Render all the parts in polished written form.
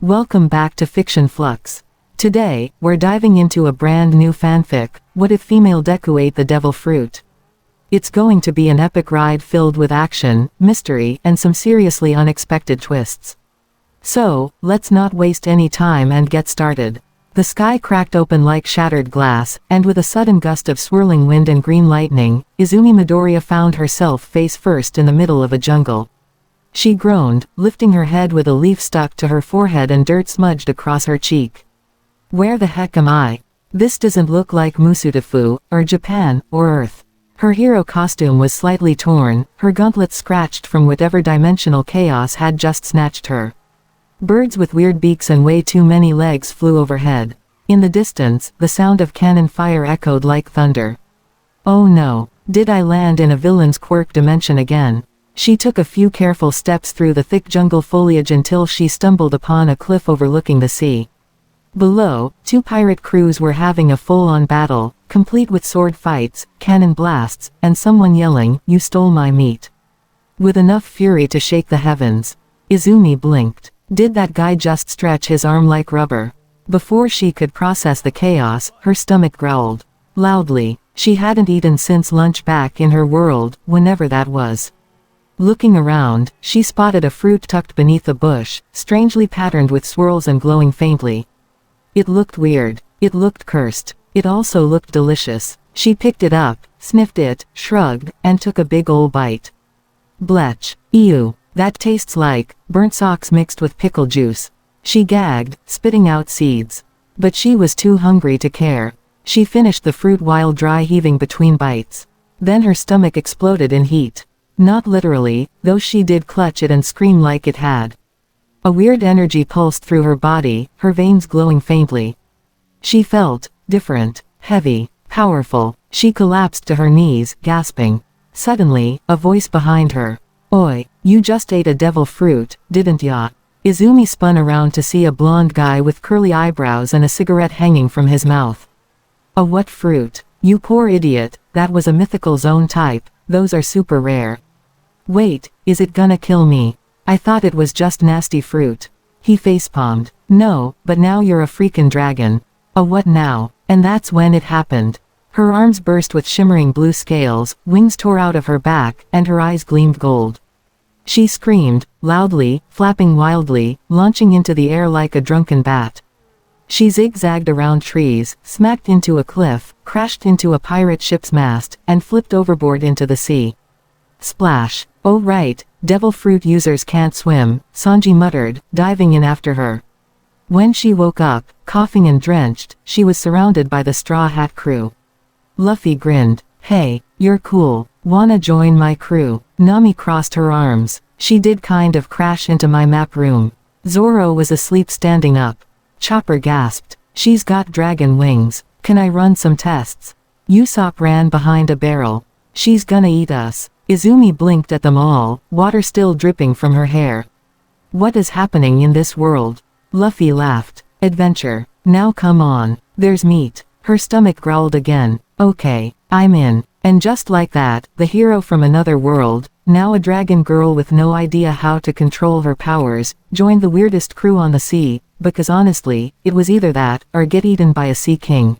Welcome back to Fiction Flux. Today, we're diving into a brand new fanfic, What If Female Deku Ate the Devil Fruit? It's going to be an epic ride filled with action, mystery, and some seriously unexpected twists. So, let's not waste any time and get started. The sky cracked open like shattered glass, and with a sudden gust of swirling wind and green lightning, Izumi Midoriya found herself face first in the middle of a jungle. She groaned, lifting her head with a leaf stuck to her forehead and dirt smudged across her cheek. Where the heck am I? This doesn't look like Musutafu, or Japan, or Earth. Her hero costume was slightly torn, her gauntlets scratched from whatever dimensional chaos had just snatched her. Birds with weird beaks and way too many legs flew overhead. In the distance, the sound of cannon fire echoed like thunder. Oh no, did I land in a villain's quirk dimension again? She took a few careful steps through the thick jungle foliage until she stumbled upon a cliff overlooking the sea. Below, two pirate crews were having a full-on battle, complete with sword fights, cannon blasts, and someone yelling, "You stole my meat." With enough fury to shake the heavens. Izumi blinked. Did that guy just stretch his arm like rubber? Before she could process the chaos, her stomach growled. Loudly. She hadn't eaten since lunch back in her world, whenever that was. Looking around, she spotted a fruit tucked beneath a bush, strangely patterned with swirls and glowing faintly. It looked weird. It looked cursed. It also looked delicious. She picked it up, sniffed it, shrugged, and took a big ol' bite. Blech. Ew. That tastes like burnt socks mixed with pickle juice. She gagged, spitting out seeds. But she was too hungry to care. She finished the fruit while dry heaving between bites. Then her stomach exploded in heat. Not literally, though she did clutch it and scream like it had. A weird energy pulsed through her body, her veins glowing faintly. She felt different, heavy, powerful. She collapsed to her knees, gasping. Suddenly, a voice behind her. Oi, you just ate a devil fruit, didn't ya? Izumi spun around to see a blonde guy with curly eyebrows and a cigarette hanging from his mouth. A what fruit? You poor idiot, that was a mythical zone type, those are super rare. Wait, is it gonna kill me? I thought it was just nasty fruit. He facepalmed. No, but now you're a freakin' dragon. A what now? And that's when it happened. Her arms burst with shimmering blue scales, wings tore out of her back, and her eyes gleamed gold. She screamed, loudly, flapping wildly, launching into the air like a drunken bat. She zigzagged around trees, smacked into a cliff, crashed into a pirate ship's mast, and flipped overboard into the sea. Splash. Oh right, devil fruit users can't swim, Sanji muttered, diving in after her. When she woke up, coughing and drenched, she was surrounded by the Straw Hat crew. Luffy grinned. Hey, you're cool. Wanna join my crew? Nami crossed her arms. She did kind of crash into my map room. Zoro was asleep standing up. Chopper gasped. She's got dragon wings. Can I run some tests? Usopp ran behind a barrel. She's gonna eat us. Izumi blinked at them all, water still dripping from her hair. What is happening in this world? Luffy laughed. Adventure. Now come on. There's meat. Her stomach growled again. Okay, I'm in. And just like that, the hero from another world, now a dragon girl with no idea how to control her powers, joined the weirdest crew on the sea, because honestly, it was either that, or get eaten by a sea king.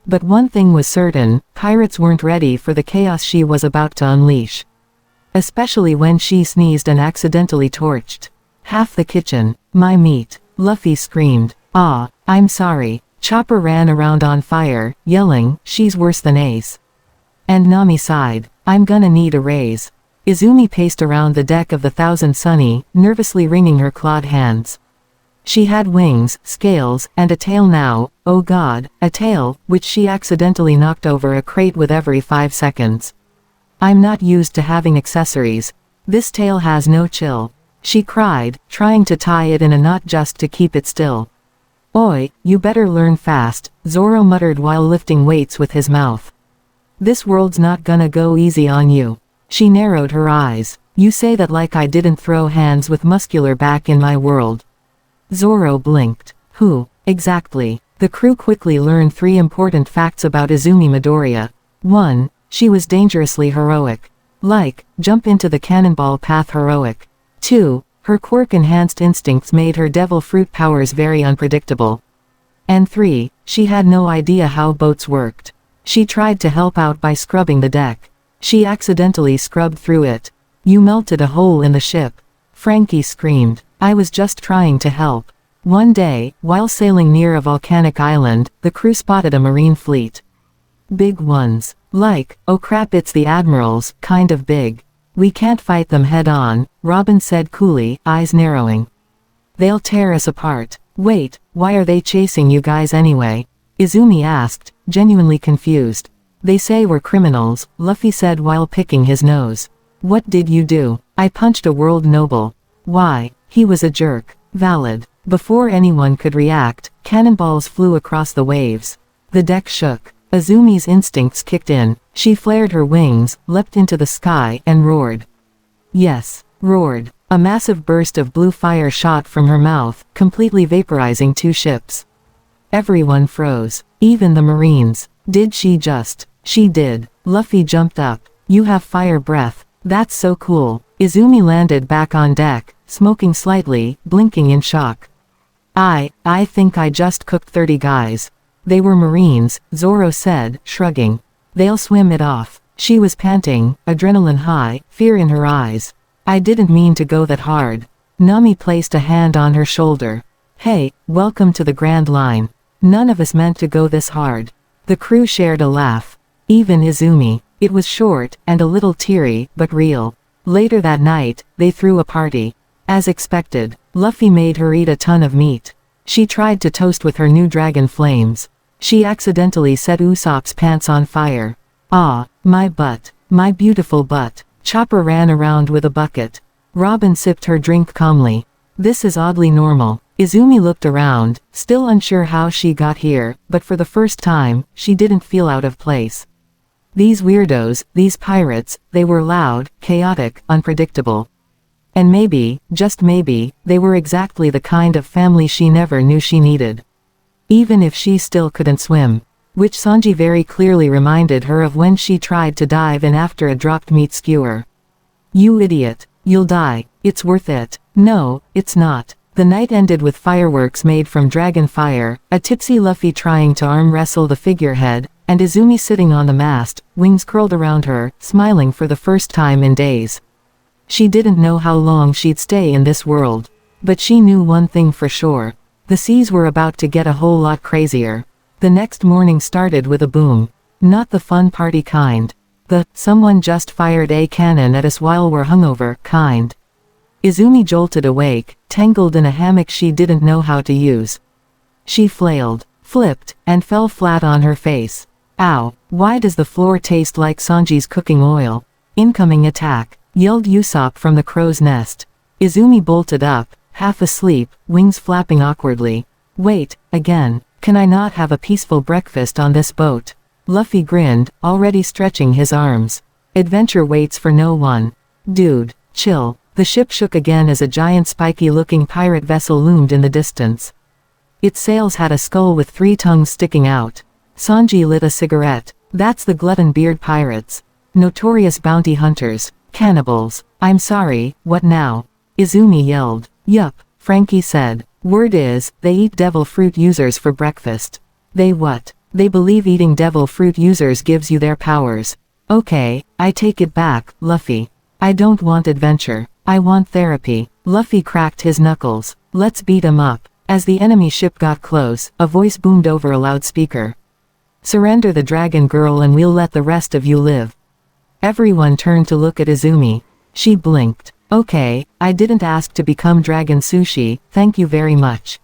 But one thing was certain, pirates weren't ready for the chaos she was about to unleash. Especially when she sneezed and accidentally torched half the kitchen. My meat. Luffy screamed. Ah, I'm sorry. Chopper ran around on fire, yelling, she's worse than Ace. And Nami sighed. I'm gonna need a raise. Izumi paced around the deck of the Thousand Sunny, nervously wringing her clawed hands. She had wings, scales, and a tail now, oh god, a tail, which she accidentally knocked over a crate with every 5 seconds. I'm not used to having accessories. This tail has no chill. She cried, trying to tie it in a knot just to keep it still. Oi, you better learn fast, Zoro muttered while lifting weights with his mouth. This world's not gonna go easy on you. She narrowed her eyes. You say that like I didn't throw hands with muscular back in my world. Zoro blinked. Who, exactly? The crew quickly learned 3 important facts about Izumi Midoriya. 1. She was dangerously heroic. Like, jump into the cannonball path heroic. 2. Her quirk-enhanced instincts made her devil fruit powers very unpredictable. And 3. She had no idea how boats worked. She tried to help out by scrubbing the deck. She accidentally scrubbed through it. You melted a hole in the ship. Frankie screamed. I was just trying to help. One day, while sailing near a volcanic island, the crew spotted a marine fleet. Big ones. Like, oh crap, it's the admirals, kind of big. We can't fight them head on, Robin said coolly, eyes narrowing. They'll tear us apart. Wait, why are they chasing you guys anyway? Izumi asked, genuinely confused. They say we're criminals, Luffy said while picking his nose. What did you do? I punched a world noble. Why? He was a jerk. Valid. Before anyone could react, cannonballs flew across the waves. The deck shook. Izumi's instincts kicked in. She flared her wings, leapt into the sky, and roared. Yes, roared. A massive burst of blue fire shot from her mouth, completely vaporizing 2 ships. Everyone froze. Even the Marines. Did she just? She did. Luffy jumped up. You have fire breath. That's so cool. Izumi landed back on deck, smoking slightly, blinking in shock. I think I just cooked 30 guys. They were Marines, Zoro said, shrugging. They'll swim it off. She was panting, adrenaline high, fear in her eyes. I didn't mean to go that hard. Nami placed a hand on her shoulder. Hey, welcome to the Grand Line. None of us meant to go this hard. The crew shared a laugh. Even Izumi. It was short, and a little teary, but real. Later that night, they threw a party. As expected, Luffy made her eat a ton of meat. She tried to toast with her new dragon flames. She accidentally set Usopp's pants on fire. Ah, my butt. My beautiful butt. Chopper ran around with a bucket. Robin sipped her drink calmly. This is oddly normal. Izumi looked around, still unsure how she got here, but for the first time, she didn't feel out of place. These weirdos, these pirates, they were loud, chaotic, unpredictable. And maybe, just maybe, they were exactly the kind of family she never knew she needed. Even if she still couldn't swim. Which Sanji very clearly reminded her of when she tried to dive in after a dropped meat skewer. You idiot. You'll die. It's worth it. No, it's not. The night ended with fireworks made from dragon fire, a tipsy Luffy trying to arm wrestle the figurehead, and Izumi sitting on the mast, wings curled around her, smiling for the first time in days. She didn't know how long she'd stay in this world. But she knew one thing for sure. The seas were about to get a whole lot crazier. The next morning started with a boom. Not the fun party kind. The, someone just fired a cannon at us while we're hungover, kind. Izumi jolted awake, tangled in a hammock she didn't know how to use. She flailed, flipped, and fell flat on her face. Ow, why does the floor taste like Sanji's cooking oil? Incoming attack, yelled Usopp from the crow's nest. Izumi bolted up, half asleep, wings flapping awkwardly. Wait, again. Can I not have a peaceful breakfast on this boat? Luffy grinned, already stretching his arms. Adventure waits for no one. Dude, chill. The ship shook again as a giant spiky-looking pirate vessel loomed in the distance. Its sails had a skull with 3 tongues sticking out. Sanji lit a cigarette. That's the Glutton Beard Pirates. Notorious bounty hunters. Cannibals. I'm sorry, what now? Izumi yelled. Yup, Frankie said. Word is, they eat devil fruit users for breakfast. They what? They believe eating devil fruit users gives you their powers. Okay, I take it back, Luffy. I don't want adventure. I want therapy. Luffy cracked his knuckles. Let's beat 'em up. As the enemy ship got close, a voice boomed over a loudspeaker. Surrender the dragon girl and we'll let the rest of you live. Everyone turned to look at Izumi. She blinked. Okay, I didn't ask to become dragon sushi, thank you very much.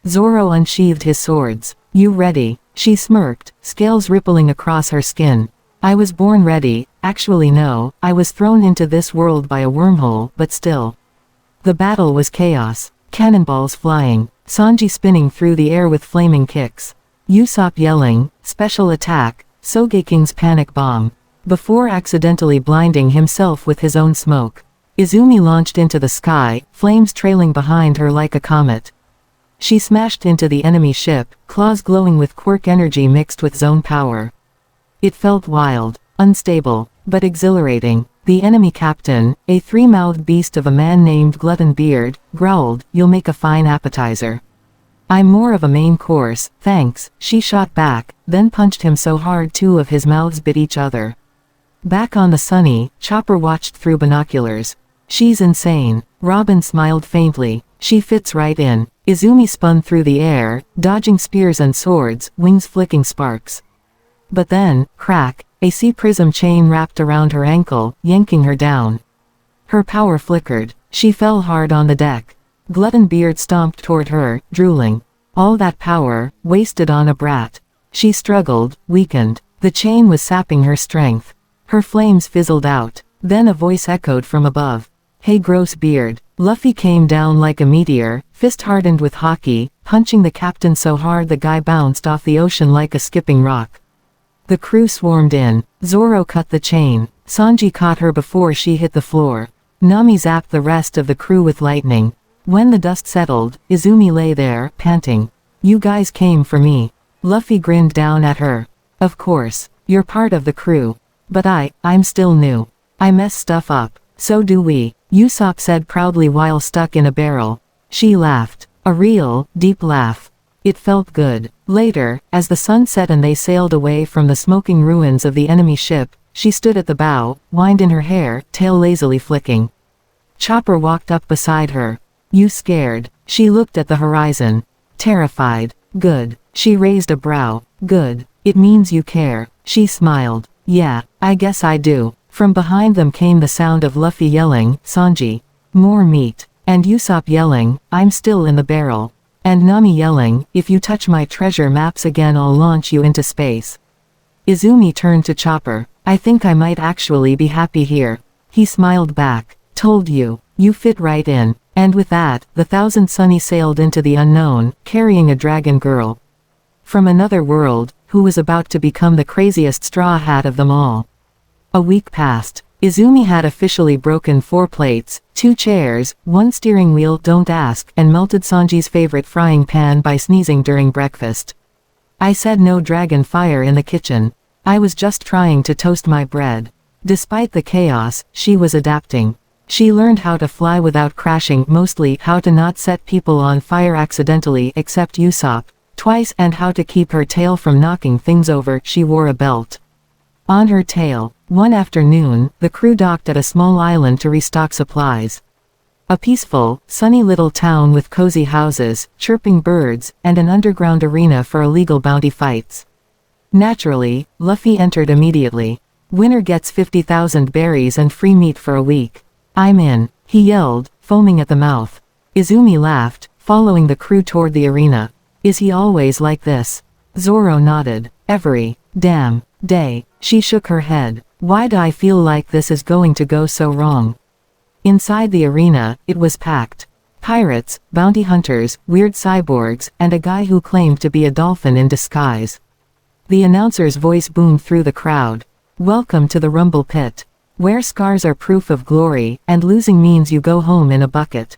Zoro unsheathed his swords. You ready? She smirked, scales rippling across her skin. I was born ready. Actually no, I was thrown into this world by a wormhole, but still. The battle was chaos. Cannonballs flying. Sanji spinning through the air with flaming kicks. Usopp yelling, special attack, Sogeking's panic bomb. Before accidentally blinding himself with his own smoke. Izumi launched into the sky, flames trailing behind her like a comet. She smashed into the enemy ship, claws glowing with quirk energy mixed with zone power. It felt wild, unstable, but exhilarating. The enemy captain, a three-mouthed beast of a man named Glutton Beard, growled, "You'll make a fine appetizer." "I'm more of a main course, thanks," she shot back, then punched him so hard two of his mouths bit each other. Back on the Sunny, Chopper watched through binoculars. "She's insane." Robin smiled faintly. "She fits right in." Izumi spun through the air, dodging spears and swords, wings flicking sparks. But then, crack, a sea prism chain wrapped around her ankle, yanking her down. Her power flickered. She fell hard on the deck. Glutton Beard stomped toward her, drooling. All that power, wasted on a brat. She struggled, weakened. The chain was sapping her strength. Her flames fizzled out. Then a voice echoed from above. "Hey gross beard." Luffy came down like a meteor, fist hardened with hockey, punching the captain so hard the guy bounced off the ocean like a skipping rock. The crew swarmed in. Zoro cut the chain. Sanji caught her before she hit the floor. Nami zapped the rest of the crew with lightning. When the dust settled, Izumi lay there, panting. "You guys came for me." Luffy grinned down at her. "Of course. You're part of the crew. But I'm still new. I mess stuff up. So do we," Usopp said proudly while stuck in a barrel. She laughed. A real, deep laugh. It felt good. Later, as the sun set and they sailed away from the smoking ruins of the enemy ship, she stood at the bow, wind in her hair, tail lazily flicking. Chopper walked up beside her. "You scared?" She looked at the horizon. "Terrified." "Good." She raised a brow. "Good. It means you care." She smiled. "Yeah, I guess I do." From behind them came the sound of Luffy yelling, "Sanji. More meat." And Usopp yelling, "I'm still in the barrel." And Nami yelling, "If you touch my treasure maps again I'll launch you into space." Izumi turned to Chopper. "I think I might actually be happy here." He smiled back. "Told you. You fit right in." And with that, the Thousand Sunny sailed into the unknown, carrying a dragon girl from another world, who was about to become the craziest straw hat of them all. A week passed. Izumi had officially broken 4 plates, 2 chairs, 1 steering wheel, don't ask, and melted Sanji's favorite frying pan by sneezing during breakfast. "I said no dragon fire in the kitchen. I was just trying to toast my bread." Despite the chaos, she was adapting. She learned how to fly without crashing, mostly how to not set people on fire accidentally except Usopp, twice, and how to keep her tail from knocking things over. She wore a belt on her tail. One afternoon, the crew docked at a small island to restock supplies. A peaceful, sunny little town with cozy houses, chirping birds, and an underground arena for illegal bounty fights. Naturally, Luffy entered immediately. "Winner gets 50,000 berries and free meat for a week. I'm in," he yelled, foaming at the mouth. Izumi laughed, following the crew toward the arena. "Is he always like this?" Zoro nodded. "Every damn day." She shook her head. "Why do I feel like this is going to go so wrong?" Inside the arena, it was packed. Pirates, bounty hunters, weird cyborgs, and a guy who claimed to be a dolphin in disguise. The announcer's voice boomed through the crowd. "Welcome to the Rumble Pit, where scars are proof of glory, and losing means you go home in a bucket."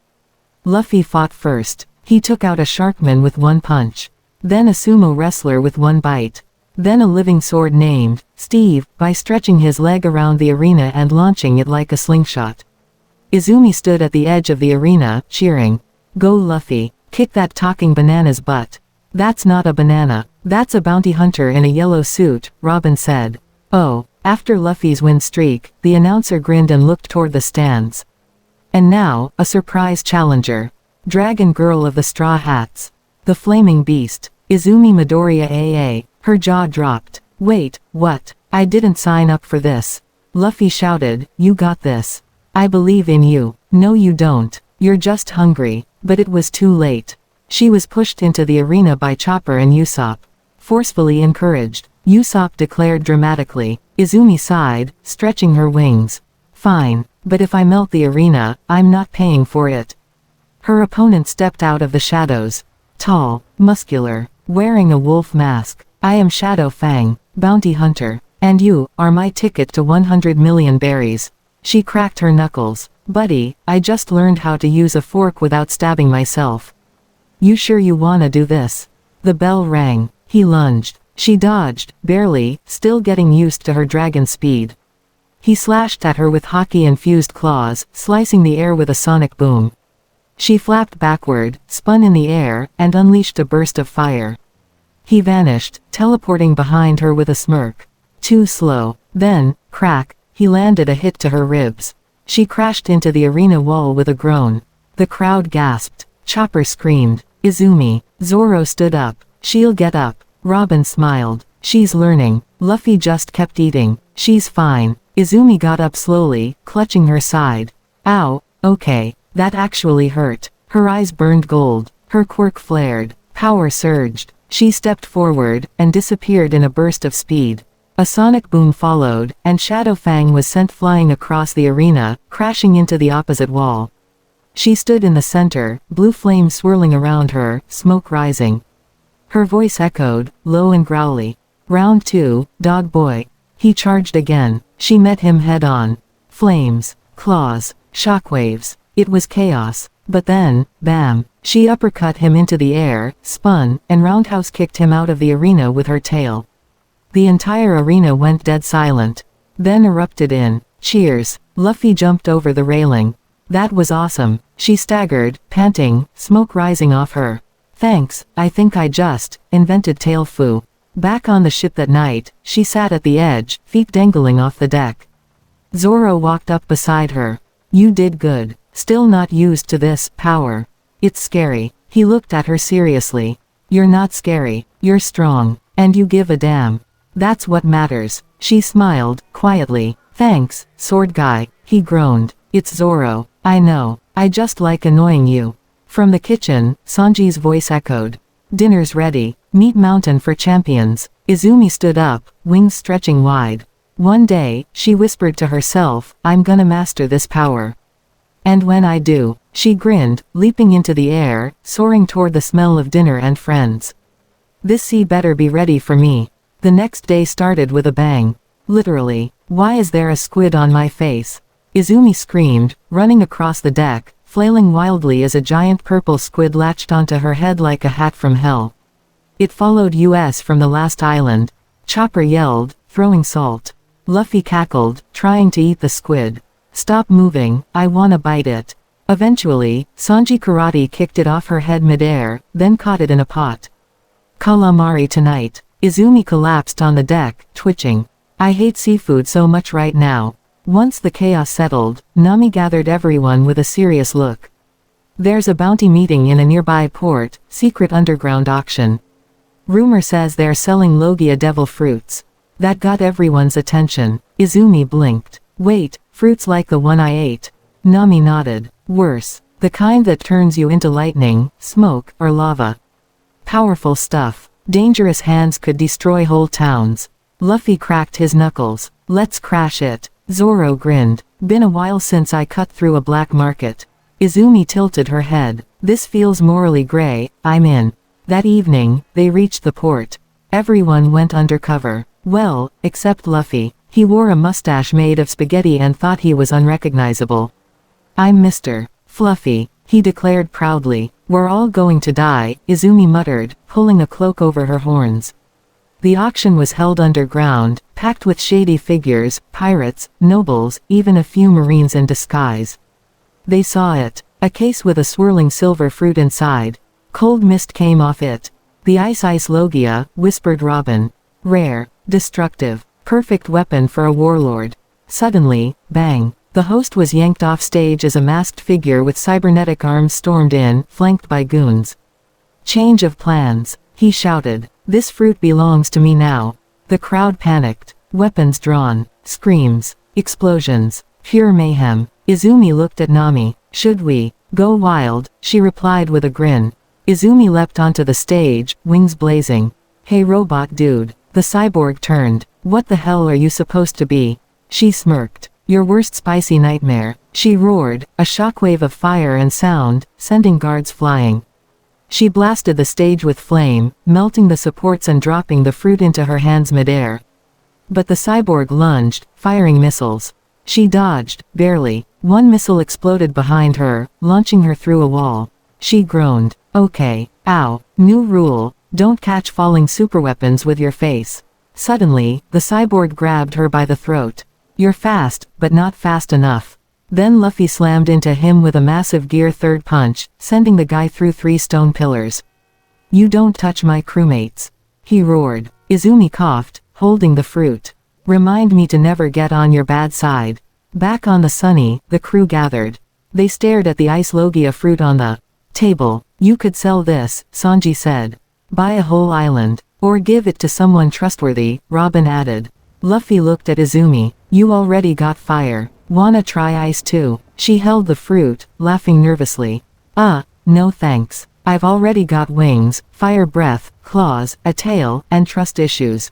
Luffy fought first. He took out a sharkman with 1 punch. Then a sumo wrestler with 1 bite. Then a living sword named Steve, by stretching his leg around the arena and launching it like a slingshot. Izumi stood at the edge of the arena, cheering. "Go Luffy, kick that talking banana's butt." "That's not a banana. That's a bounty hunter in a yellow suit," Robin said. "Oh." After Luffy's win streak, the announcer grinned and looked toward the stands. "And now, a surprise challenger. Dragon Girl of the Straw Hats. The Flaming Beast. Izumi Midoriya AA." Her jaw dropped. "Wait, what? I didn't sign up for this." Luffy shouted, "You got this. I believe in you." "No you don't. You're just hungry." But it was too late. She was pushed into the arena by Chopper and Usopp. Forcefully encouraged, Usopp declared dramatically. Izumi sighed, stretching her wings. "Fine, but if I melt the arena, I'm not paying for it." Her opponent stepped out of the shadows. Tall, muscular, wearing a wolf mask. "I am Shadow Fang, bounty hunter, and you are my ticket to 100 million berries." She cracked her knuckles. "Buddy, I just learned how to use a fork without stabbing myself. You sure you wanna do this?" The bell rang. He lunged. She dodged, barely, still getting used to her dragon speed. He slashed at her with hockey-infused claws, slicing the air with a sonic boom. She flapped backward, spun in the air, and unleashed a burst of fire. He vanished, teleporting behind her with a smirk. Too slow. Then, crack, he landed a hit to her ribs. She crashed into the arena wall with a groan. The crowd gasped. Chopper screamed. Izumi. Zoro stood up. She'll get up. Robin smiled. She's learning. Luffy just kept eating. She's fine. Izumi got up slowly, clutching her side. Ow, okay. That actually hurt. Her eyes burned gold. Her quirk flared. Power surged. She stepped forward, and disappeared in a burst of speed. A sonic boom followed, and Shadow Fang was sent flying across the arena, crashing into the opposite wall. She stood in the center, blue flames swirling around her, smoke rising. Her voice echoed, low and growly. Round 2, dog boy. He charged again. She met him head-on. Flames, claws, shockwaves. It was chaos. But then, bam, she uppercut him into the air, spun, and roundhouse kicked him out of the arena with her tail. The entire arena went dead silent. Then erupted in cheers. Luffy jumped over the railing. That was awesome. She staggered, panting, smoke rising off her. Thanks, I think I just invented tail fu. Back on the ship that night, she sat at the edge, feet dangling off the deck. Zoro walked up beside her. You did good. Still not used to this power. It's scary. He looked at her seriously. You're not scary. You're strong. And you give a damn. That's what matters. She smiled, quietly. Thanks, sword guy. He groaned. It's Zoro. I know. I just like annoying you. From the kitchen, Sanji's voice echoed. Dinner's ready. Meat mountain for champions. Izumi stood up, wings stretching wide. One day, she whispered to herself, I'm gonna master this power. And when I do, she grinned, leaping into the air, soaring toward the smell of dinner and friends. This sea better be ready for me. The next day started with a bang. Literally. Why is there a squid on my face? Izumi screamed, running across the deck, flailing wildly as a giant purple squid latched onto her head like a hat from hell. It followed us from the last island. Chopper yelled, throwing salt. Luffy cackled, trying to eat the squid. Stop moving, I wanna bite it. Eventually, Sanji karate kicked it off her head midair, then caught it in a pot. Calamari tonight. Izumi collapsed on the deck, twitching. I hate seafood so much right now. Once the chaos settled, Nami gathered everyone with a serious look. There's a bounty meeting in a nearby port, secret underground auction. Rumor says they're selling Logia devil fruits. That got everyone's attention. Izumi blinked. Wait, fruits like the one I ate. Nami nodded. Worse. The kind that turns you into lightning, smoke, or lava. Powerful stuff. Dangerous hands could destroy whole towns. Luffy cracked his knuckles. Let's crash it. Zoro grinned. Been a while since I cut through a black market. Izumi tilted her head. This feels morally gray, I'm in. That evening, they reached the port. Everyone went undercover. Well, except Luffy. He wore a mustache made of spaghetti and thought he was unrecognizable. I'm Mr. Fluffy, he declared proudly. We're all going to die, Izumi muttered, pulling a cloak over her horns. The auction was held underground, packed with shady figures, pirates, nobles, even a few marines in disguise. They saw it. A case with a swirling silver fruit inside. Cold mist came off it. The ice Logia, whispered Robin. Rare. Destructive. Perfect weapon for a warlord. Suddenly, bang. The host was yanked off stage as a masked figure with cybernetic arms stormed in, flanked by goons. Change of plans, he shouted. This fruit belongs to me now. The crowd panicked. Weapons drawn. Screams. Explosions. Pure mayhem. Izumi looked at Nami. Should we go wild? She replied with a grin. Izumi leapt onto the stage, wings blazing. Hey robot dude. The cyborg turned. What the hell are you supposed to be? She smirked. Your worst spicy nightmare. She roared, a shockwave of fire and sound, sending guards flying. She blasted the stage with flame, melting the supports and dropping the fruit into her hands midair. But the cyborg lunged, firing missiles. She dodged, barely. One missile exploded behind her, launching her through a wall. She groaned. Okay. Ow. New rule. Don't catch falling superweapons with your face. Suddenly, the cyborg grabbed her by the throat. You're fast, but not fast enough. Then Luffy slammed into him with a massive gear third punch, sending the guy through 3 stone pillars. You don't touch my crewmates. He roared. Izumi coughed, holding the fruit. Remind me to never get on your bad side. Back on the Sunny, the crew gathered. They stared at the ice logia fruit on the table. You could sell this, Sanji said. Buy a whole island. Or give it to someone trustworthy, Robin added. Luffy looked at Izumi. You already got fire. Wanna try ice too? She held the fruit, laughing nervously. No thanks. I've already got wings, fire breath, claws, a tail, and trust issues.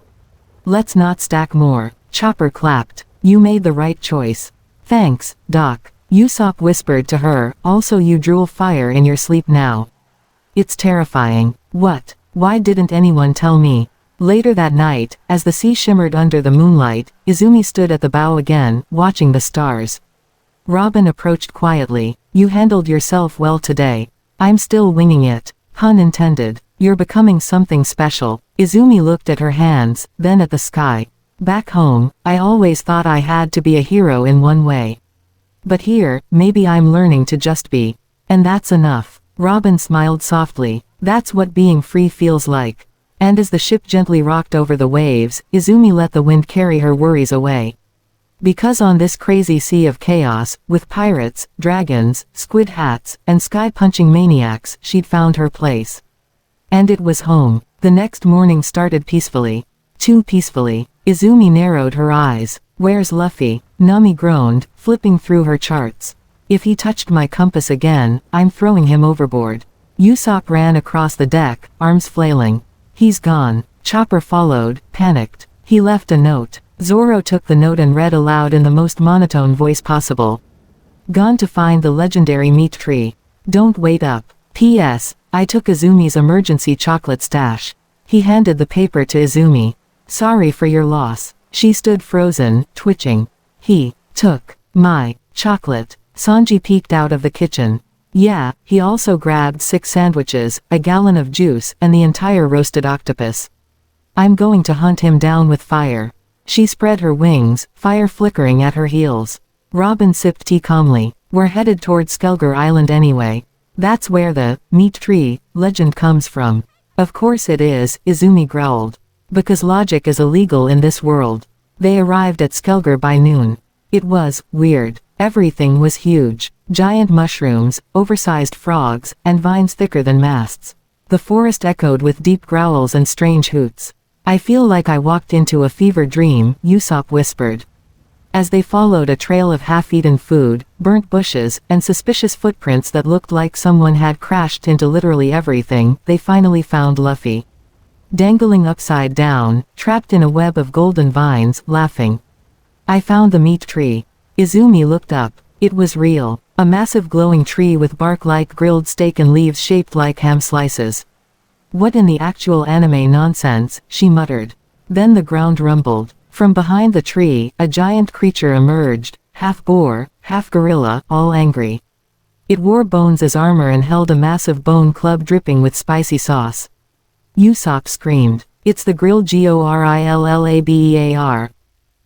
Let's not stack more. Chopper clapped. You made the right choice. Thanks, Doc. Usopp whispered to her, also you drool fire in your sleep now. It's terrifying. What? Why didn't anyone tell me? Later that night, as the sea shimmered under the moonlight, Izumi stood at the bow again, watching the stars. Robin approached quietly. You handled yourself well today. I'm still winging it. Pun intended. You're becoming something special. Izumi looked at her hands, then at the sky. Back home, I always thought I had to be a hero in one way. But here, maybe I'm learning to just be. And that's enough. Robin smiled softly. That's what being free feels like. And as the ship gently rocked over the waves, Izumi let the wind carry her worries away. Because on this crazy sea of chaos, with pirates, dragons, squid hats, and sky-punching maniacs, she'd found her place. And it was home. The next morning started peacefully. Too peacefully. Izumi narrowed her eyes. Where's Luffy? Nami groaned, flipping through her charts. If he touched my compass again, I'm throwing him overboard. Usopp ran across the deck, arms flailing. He's gone. Chopper followed, panicked. He left a note. Zoro took the note and read aloud in the most monotone voice possible. Gone to find the legendary meat tree. Don't wait up. P.S. I took Izumi's emergency chocolate stash. He handed the paper to Izumi. Sorry for your loss. She stood frozen, twitching. He took my chocolate. Sanji peeked out of the kitchen. Yeah, he also grabbed 6 sandwiches, a gallon of juice, and the entire roasted octopus. I'm going to hunt him down with fire. She spread her wings, fire flickering at her heels. Robin sipped tea calmly. We're headed toward Skelger Island anyway. That's where the meat tree legend comes from. Of course it is, Izumi growled. Because logic is illegal in this world. They arrived at Skelger by noon. It was weird. Everything was huge. Giant mushrooms, oversized frogs, and vines thicker than masts. The forest echoed with deep growls and strange hoots. I feel like I walked into a fever dream, Usopp whispered. As they followed a trail of half-eaten food, burnt bushes, and suspicious footprints that looked like someone had crashed into literally everything, they finally found Luffy. Dangling upside down, trapped in a web of golden vines, laughing. I found the meat tree. Izumi looked up. It was real. A massive glowing tree with bark like grilled steak and leaves shaped like ham slices. What in the actual anime nonsense, she muttered. Then the ground rumbled. From behind the tree, a giant creature emerged, half boar, half gorilla, all angry. It wore bones as armor and held a massive bone club dripping with spicy sauce. Usopp screamed. It's the grilled Gorillabear.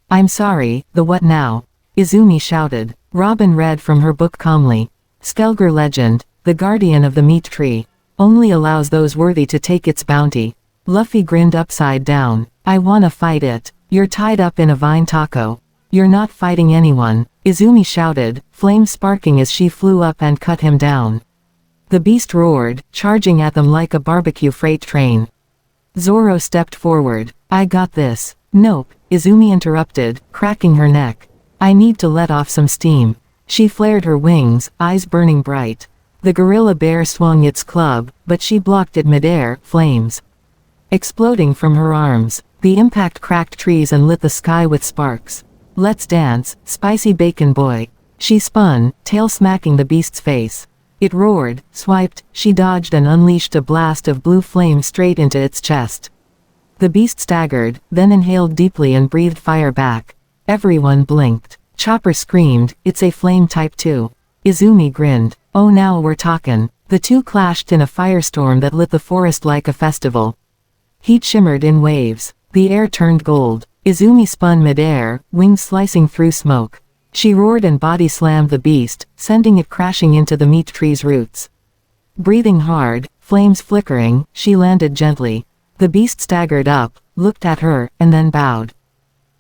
I'm sorry, the what now? Izumi shouted. Robin read from her book calmly. Skelger legend, the guardian of the meat tree, only allows those worthy to take its bounty. Luffy grinned upside down. I wanna fight it. You're tied up in a vine taco. You're not fighting anyone, Izumi shouted, flames sparking as she flew up and cut him down. The beast roared, charging at them like a barbecue freight train. Zoro stepped forward. I got this. Nope, Izumi interrupted, cracking her neck. I need to let off some steam. She flared her wings, eyes burning bright. The gorilla bear swung its club, but she blocked it midair, flames exploding from her arms. The impact cracked trees and lit the sky with sparks. Let's dance, spicy bacon boy. She spun, tail smacking the beast's face. It roared, swiped, she dodged and unleashed a blast of blue flame straight into its chest. The beast staggered, then inhaled deeply and breathed fire back. Everyone blinked. Chopper screamed, it's a flame type 2. Izumi grinned. Oh now we're talkin'. The two clashed in a firestorm that lit the forest like a festival. Heat shimmered in waves. The air turned gold. Izumi spun mid-air, wings slicing through smoke. She roared and body slammed the beast, sending it crashing into the meat tree's roots. Breathing hard, flames flickering, she landed gently. The beast staggered up, looked at her, and then bowed.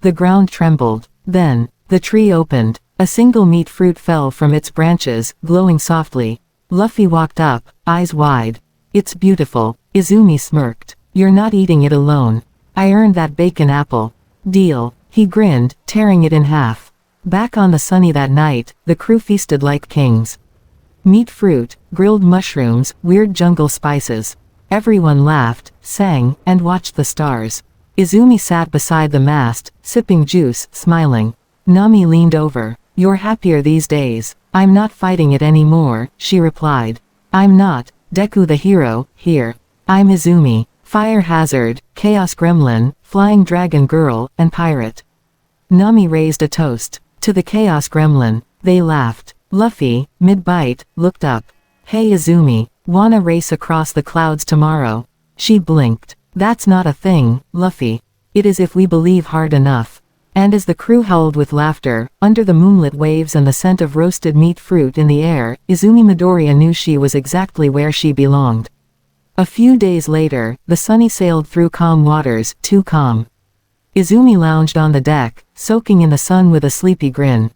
The ground trembled. Then, the tree opened. A single meat fruit fell from its branches, glowing softly. Luffy walked up, eyes wide. "It's beautiful," Izumi smirked. "You're not eating it alone. I earned that bacon apple." "Deal," he grinned, tearing it in half. Back on the Sunny that night, the crew feasted like kings. Meat fruit, grilled mushrooms, weird jungle spices. Everyone laughed, sang, and watched the stars. Izumi sat beside the mast, sipping juice, smiling. Nami leaned over. "You're happier these days." "I'm not fighting it anymore," she replied. "I'm not, Deku the hero, here. I'm Izumi, fire hazard, chaos gremlin, flying dragon girl, and pirate." Nami raised a toast. To the chaos gremlin. They laughed. Luffy, mid-bite, looked up. "Hey Izumi, wanna race across the clouds tomorrow?" She blinked. "That's not a thing, Luffy. It is if we believe hard enough." And as the crew howled with laughter, under the moonlit waves and the scent of roasted meat fruit in the air, Izumi Midoriya knew she was exactly where she belonged. A few days later, the Sunny sailed through calm waters, too calm. Izumi lounged on the deck, soaking in the sun with a sleepy grin.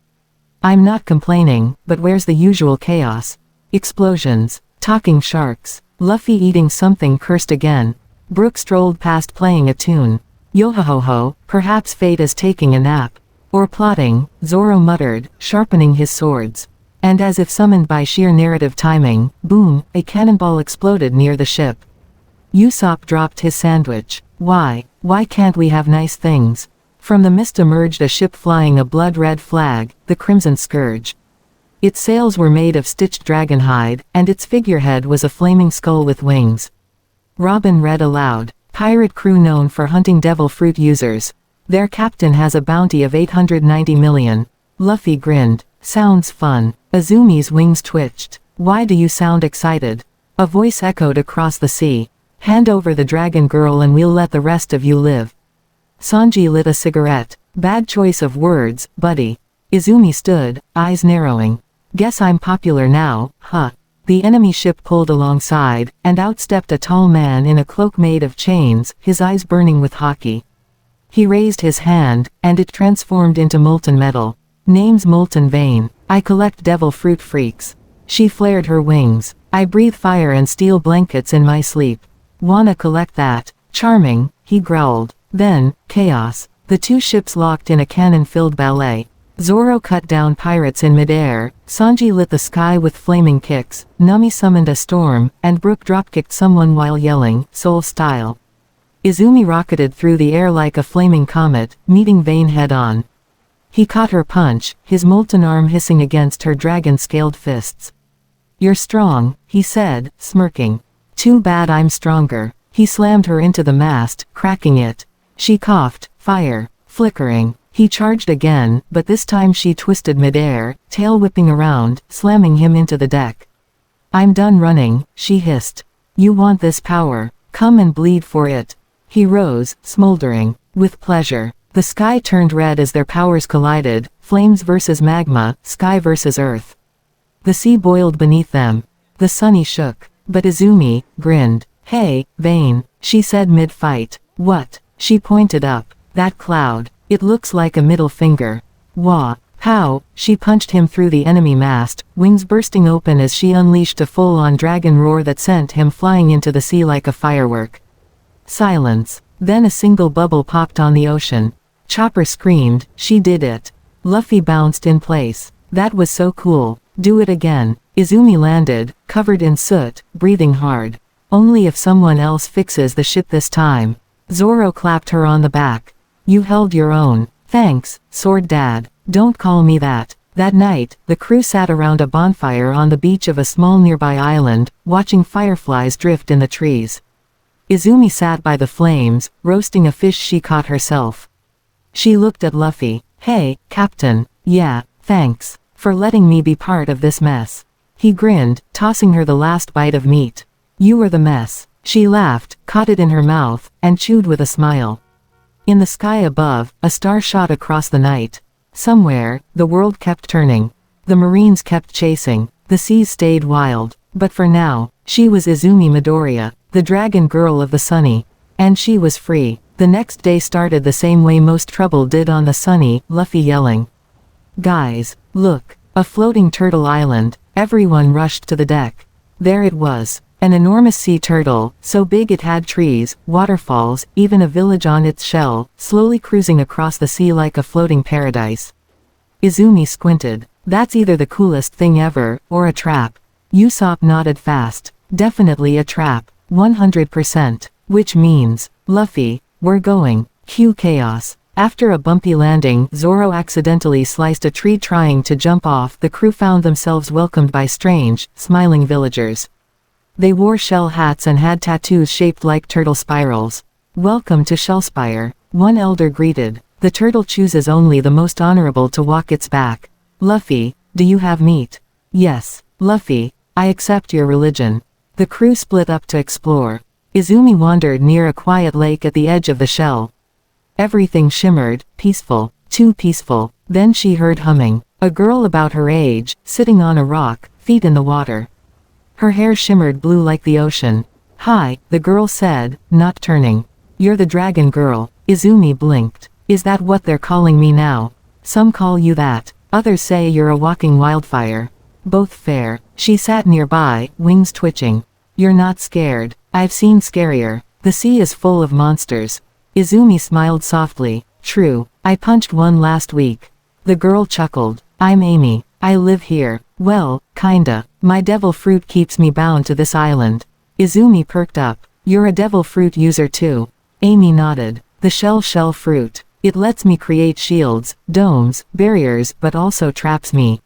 "I'm not complaining, but where's the usual chaos? Explosions, talking sharks, Luffy eating something cursed again." Brook strolled past playing a tune. "Yo-ho-ho-ho, perhaps fate is taking a nap. Or plotting," Zoro muttered, sharpening his swords. And as if summoned by sheer narrative timing, boom, a cannonball exploded near the ship. Usopp dropped his sandwich. Why can't we have nice things?" From the mist emerged a ship flying a blood-red flag, the Crimson Scourge. Its sails were made of stitched dragon hide, and its figurehead was a flaming skull with wings. Robin read aloud. "Pirate crew known for hunting devil fruit users. Their captain has a bounty of 890 million. Luffy grinned. "Sounds fun." Izumi's wings twitched. "Why do you sound excited?" A voice echoed across the sea. "Hand over the dragon girl and we'll let the rest of you live." Sanji lit a cigarette. "Bad choice of words, buddy." Izumi stood, eyes narrowing. "Guess I'm popular now, huh?" The enemy ship pulled alongside, and out stepped a tall man in a cloak made of chains, his eyes burning with haki. He raised his hand, and it transformed into molten metal. "Name's Molten Vein. I collect devil fruit freaks." She flared her wings. "I breathe fire and steel blankets in my sleep. Wanna collect that?" "Charming," he growled. Then, chaos. The two ships locked in a cannon-filled ballet. Zoro cut down pirates in midair, Sanji lit the sky with flaming kicks, Nami summoned a storm, and Brook dropkicked someone while yelling, Soul Style. Izumi rocketed through the air like a flaming comet, meeting Vayne head-on. He caught her punch, his molten arm hissing against her dragon-scaled fists. "You're strong," he said, smirking. "Too bad I'm stronger." He slammed her into the mast, cracking it. She coughed, fire, flickering. He charged again, but this time she twisted midair, tail whipping around, slamming him into the deck. "I'm done running," she hissed. "You want this power? Come and bleed for it." He rose, smoldering. "With pleasure." The sky turned red as their powers collided, flames versus magma, sky versus earth. The sea boiled beneath them. The Sunny shook. But Izumi grinned. "Hey, Vayne," she said mid-fight. "What?" She pointed up. "That cloud. It looks like a middle finger." "Wah." "Pow." She punched him through the enemy mast, wings bursting open as she unleashed a full-on dragon roar that sent him flying into the sea like a firework. Silence. Then a single bubble popped on the ocean. Chopper screamed, "She did it." Luffy bounced in place. "That was so cool. Do it again." Izumi landed, covered in soot, breathing hard. "Only if someone else fixes the ship this time." Zoro clapped her on the back. "You held your own. Thanks, Sword Dad." "Don't call me that." That night, the crew sat around a bonfire on the beach of a small nearby island, watching fireflies drift in the trees. Izumi sat by the flames, roasting a fish she caught herself. She looked at Luffy. "Hey, Captain." "Yeah, thanks. For letting me be part of this mess." He grinned, tossing her the last bite of meat. "You were the mess." She laughed, caught it in her mouth, and chewed with a smile. In the sky above, a star shot across the night. Somewhere, the world kept turning. The marines kept chasing. The seas stayed wild. But for now, she was Izumi Midoriya, the dragon girl of the sunny. And she was free. The next day started the same way most trouble did on the sunny, Luffy yelling. "Guys, look! A floating turtle island." Everyone rushed to the deck. There it was. An enormous sea turtle, so big it had trees, waterfalls, even a village on its shell, slowly cruising across the sea like a floating paradise. Izumi squinted. "That's either the coolest thing ever, or a trap." Usopp nodded fast. "Definitely a trap. 100%. Which means, Luffy, we're going. Cue chaos." After a bumpy landing, Zoro accidentally sliced a tree trying to jump off. The crew found themselves welcomed by strange, smiling villagers. They wore shell hats and had tattoos shaped like turtle spirals. "Welcome to Shellspire," one elder greeted. "The turtle chooses only the most honorable to walk its back." "Luffy, do you have meat?" "Yes, Luffy, I accept your religion." The crew split up to explore. Izumi wandered near a quiet lake at the edge of the shell. Everything shimmered, peaceful, too peaceful. Then she heard humming. A girl about her age, sitting on a rock, feet in the water. Her hair shimmered blue like the ocean. "Hi," the girl said, not turning. "You're the dragon girl." Izumi blinked. "Is that what they're calling me now?" "Some call you that. Others say you're a walking wildfire." "Both fair." She sat nearby, wings twitching. "You're not scared?" "I've seen scarier. The sea is full of monsters." Izumi smiled softly. "True, I punched one last week." The girl chuckled. "I'm Amy. I live here." "Well, kinda. My devil fruit keeps me bound to this island." Izumi perked up. "You're a devil fruit user too." Amy nodded. "The shell fruit. It lets me create shields, domes, barriers, but also traps me.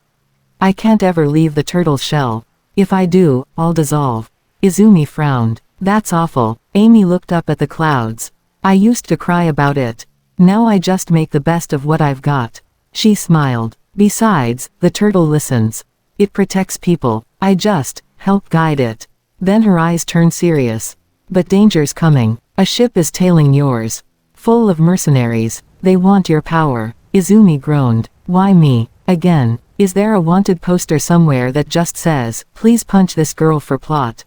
I can't ever leave the turtle's shell. If I do, I'll dissolve." Izumi frowned. "That's awful." Amy looked up at the clouds. "I used to cry about it. Now I just make the best of what I've got." She smiled. "Besides, the turtle listens. It protects people. I just help guide it." Then her eyes turned serious. "But danger's coming. A ship is tailing yours. Full of mercenaries. They want your power." Izumi groaned. "Why me? Again? Is there a wanted poster somewhere that just says, 'Please punch this girl for plot'?"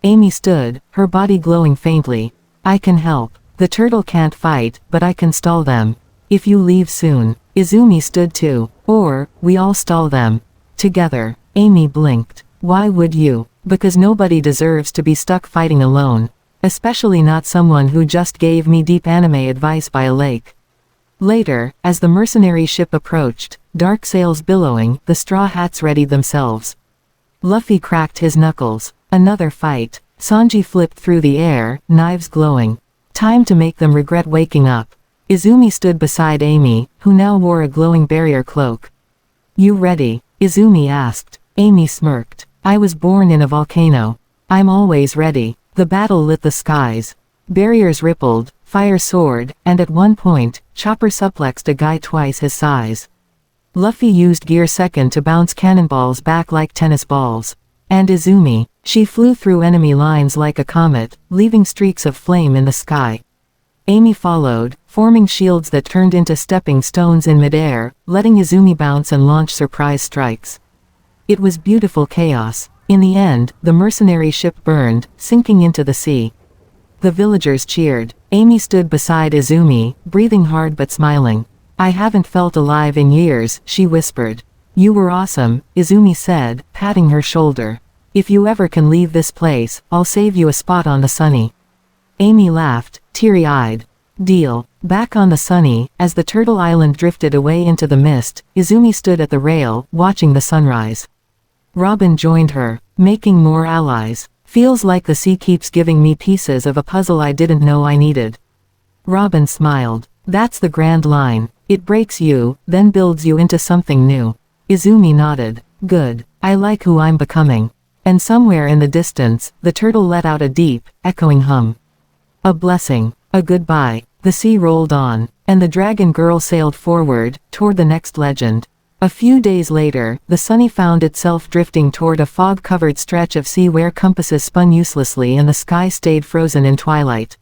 Amy stood, her body glowing faintly. "I can help. The turtle can't fight, but I can stall them. If you leave soon." Izumi stood too. "Or, we all stall them. Together." Amy blinked. "Why would you?" "Because nobody deserves to be stuck fighting alone. Especially not someone who just gave me deep anime advice by a lake." Later, as the mercenary ship approached, dark sails billowing, the straw hats readied themselves. Luffy cracked his knuckles. Another fight. Sanji flipped through the air, knives glowing. Time to make them regret waking up. Izumi stood beside Amy, who now wore a glowing barrier cloak. "You ready?" Izumi asked. Amy smirked. "I was born in a volcano. I'm always ready." The battle lit the skies. Barriers rippled, fire soared, and at one point, Chopper suplexed a guy twice his size. Luffy used Gear Second to bounce cannonballs back like tennis balls. And Izumi, she flew through enemy lines like a comet, leaving streaks of flame in the sky. Amy followed, forming shields that turned into stepping stones in midair, letting Izumi bounce and launch surprise strikes. It was beautiful chaos. In the end, the mercenary ship burned, sinking into the sea. The villagers cheered. Amy stood beside Izumi, breathing hard but smiling. "I haven't felt alive in years," she whispered. "You were awesome," Izumi said, patting her shoulder. "If you ever can leave this place, I'll save you a spot on the Sunny." Amy laughed, teary-eyed. "Deal." Back on the Sunny, as the turtle island drifted away into the mist, Izumi stood at the rail, watching the sunrise. Robin joined her, making more allies. "Feels like the sea keeps giving me pieces of a puzzle I didn't know I needed." Robin smiled. "That's the grand line. It breaks you, then builds you into something new." Izumi nodded. "Good. I like who I'm becoming." And somewhere in the distance, the turtle let out a deep, echoing hum. A blessing. A goodbye. The sea rolled on, and the dragon girl sailed forward, toward the next legend. A few days later, the Sunny found itself drifting toward a fog-covered stretch of sea where compasses spun uselessly and the sky stayed frozen in twilight.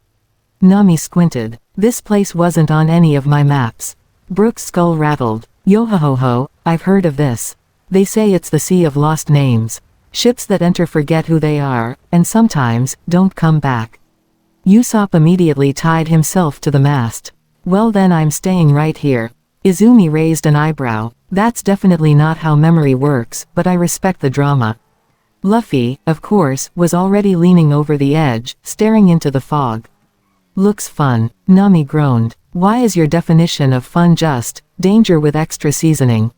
Nami squinted. This place wasn't on any of my maps. Brooke's skull rattled. Yo-ho-ho-ho, I've heard of this. They say it's the Sea of Lost Names. Ships that enter forget who they are, and sometimes, don't come back. Usopp immediately tied himself to the mast. Well then I'm staying right here. Izumi raised an eyebrow. That's definitely not how memory works, but I respect the drama. Luffy, of course, was already leaning over the edge, staring into the fog. Looks fun. Nami groaned. Why is your definition of fun just danger with extra seasoning?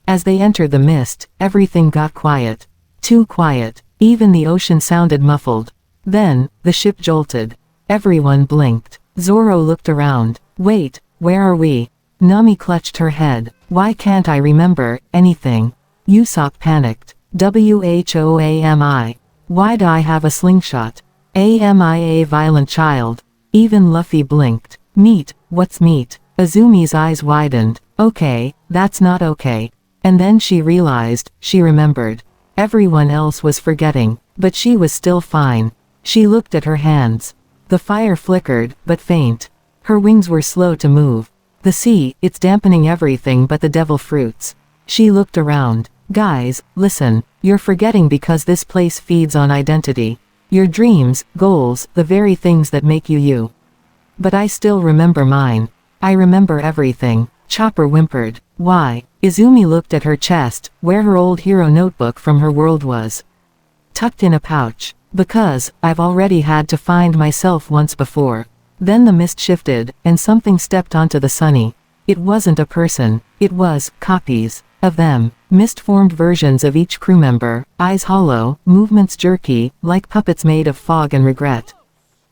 As they entered the mist, everything got quiet. Too quiet. Even the ocean sounded muffled. Then, the ship jolted. Everyone blinked. Zoro looked around. Wait, where are we? Nami clutched her head. Why can't I remember anything? Usopp panicked. Whoami. Why'd I have a slingshot? Am I a violent child? Even Luffy blinked. Meat, what's meat? Izumi's eyes widened. Okay, that's not okay. And then she realized, she remembered. Everyone else was forgetting, but she was still fine. She looked at her hands. The fire flickered, but faint. Her wings were slow to move. The sea, it's dampening everything but the devil fruits. She looked around. Guys, listen, you're forgetting because this place feeds on identity. Your dreams, goals, the very things that make you you. But I still remember mine. I remember everything. Chopper whimpered. Why? Izumi looked at her chest, where her old hero notebook from her world was. Tucked in a pouch. Because, I've already had to find myself once before. Then the mist shifted, and something stepped onto the sunny. It wasn't a person. It was, copies. Of them. Mist-formed versions of each crew member, eyes hollow, movements jerky, like puppets made of fog and regret.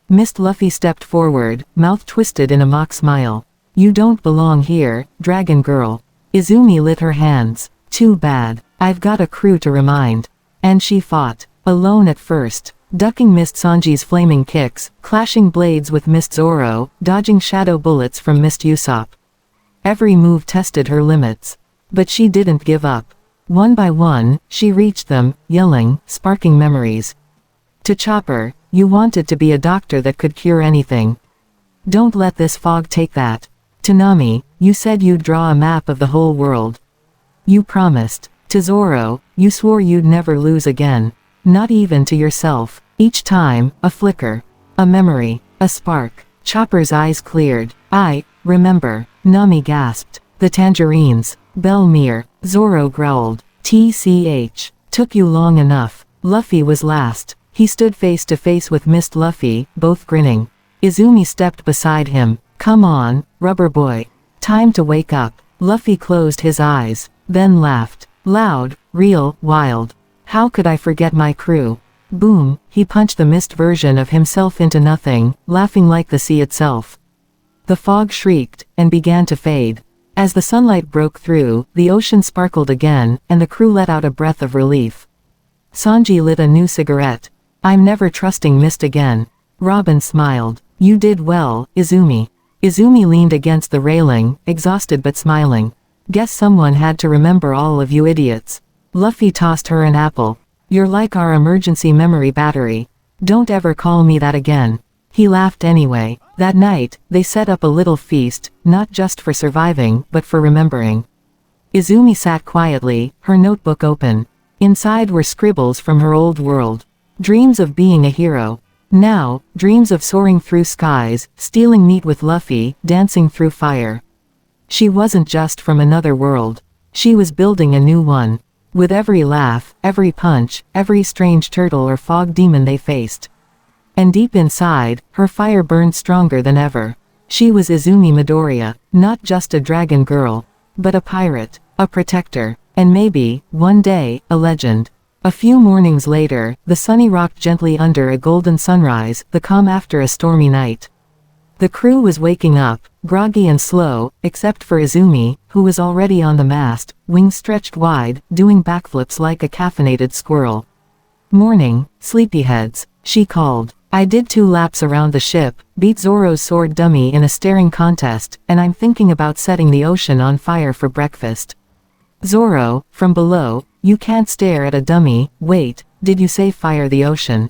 Mist Luffy stepped forward, mouth twisted in a mock smile. You don't belong here, Dragon Girl. Izumi lit her hands. Too bad. I've got a crew to remind. And she fought. Alone at first. Ducking Mist Sanji's flaming kicks, clashing blades with Mist Zoro, dodging shadow bullets from Mist Usopp. Every move tested her limits. But she didn't give up. One by one, she reached them, yelling, sparking memories. To Chopper, you wanted to be a doctor that could cure anything. Don't let this fog take that. To Nami, you said you'd draw a map of the whole world. You promised. To Zoro, you swore you'd never lose again. Not even to yourself. Each time, a flicker. A memory. A spark. Chopper's eyes cleared. I remember. Nami gasped. The tangerines. Belmere. Zoro growled. TCH. Took you long enough. Luffy was last. He stood face to face with Mist Luffy, both grinning. Izumi stepped beside him. Come on, rubber boy. Time to wake up. Luffy closed his eyes, then laughed. Loud, real, wild. How could I forget my crew? Boom, he punched the mist version of himself into nothing, laughing like the sea itself. The fog shrieked, and began to fade. As the sunlight broke through, the ocean sparkled again, and the crew let out a breath of relief. Sanji lit a new cigarette. I'm never trusting Mist again. Robin smiled. You did well, Izumi. Izumi leaned against the railing, exhausted but smiling. Guess someone had to remember all of you idiots. Luffy tossed her an apple. You're like our emergency memory battery. Don't ever call me that again. He laughed anyway. That night, they set up a little feast, not just for surviving, but for remembering. Izumi sat quietly, her notebook open. Inside were scribbles from her old world. Dreams of being a hero. Now, dreams of soaring through skies, stealing meat with Luffy, dancing through fire. She wasn't just from another world. She was building a new one. With every laugh, every punch, every strange turtle or fog demon they faced. And deep inside, her fire burned stronger than ever. She was Izumi Midoriya, not just a dragon girl, but a pirate, a protector, and maybe, one day, a legend. A few mornings later, the sunny rocked gently under a golden sunrise, the calm after a stormy night. The crew was waking up, groggy and slow, except for Izumi, who was already on the mast, wings stretched wide, doing backflips like a caffeinated squirrel. Morning, sleepyheads, she called. I did 2 laps around the ship, beat Zoro's sword dummy in a staring contest, and I'm thinking about setting the ocean on fire for breakfast. Zoro, from below, you can't stare at a dummy. Wait, did you say fire the ocean?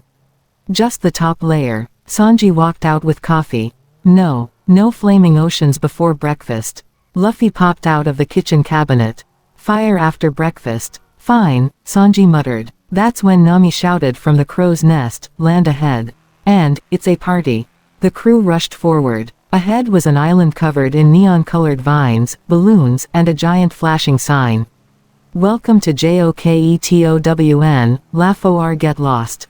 Just the top layer. Sanji walked out with coffee. No, no flaming oceans before breakfast. Luffy popped out of the kitchen cabinet. Fire after breakfast. Fine, Sanji muttered. That's when Nami shouted from the crow's nest, land ahead. And, it's a party. The crew rushed forward. Ahead was an island covered in neon-colored vines, balloons, and a giant flashing sign. Welcome to Joketown, laugh or get lost.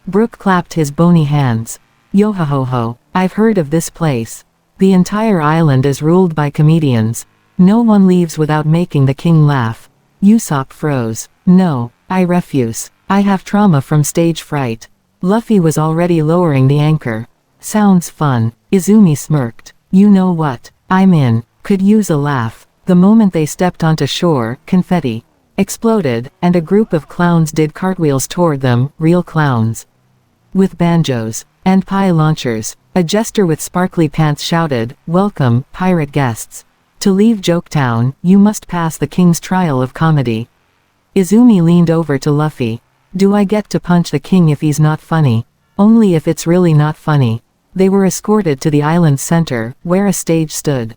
Brook clapped his bony hands. Yo-ho-ho-ho, I've heard of this place. The entire island is ruled by comedians. No one leaves without making the king laugh. Usopp froze. No, I refuse. I have trauma from stage fright. Luffy was already lowering the anchor. Sounds fun. Izumi smirked. You know what? I'm in. Could use a laugh. The moment they stepped onto shore, confetti exploded, and a group of clowns did cartwheels toward them, real clowns. With banjos and pie launchers. A jester with sparkly pants shouted, "Welcome, pirate guests. To leave Joketown, you must pass the king's trial of comedy." Izumi leaned over to Luffy. Do I get to punch the king if he's not funny? Only if it's really not funny. They were escorted to the island's center, where a stage stood.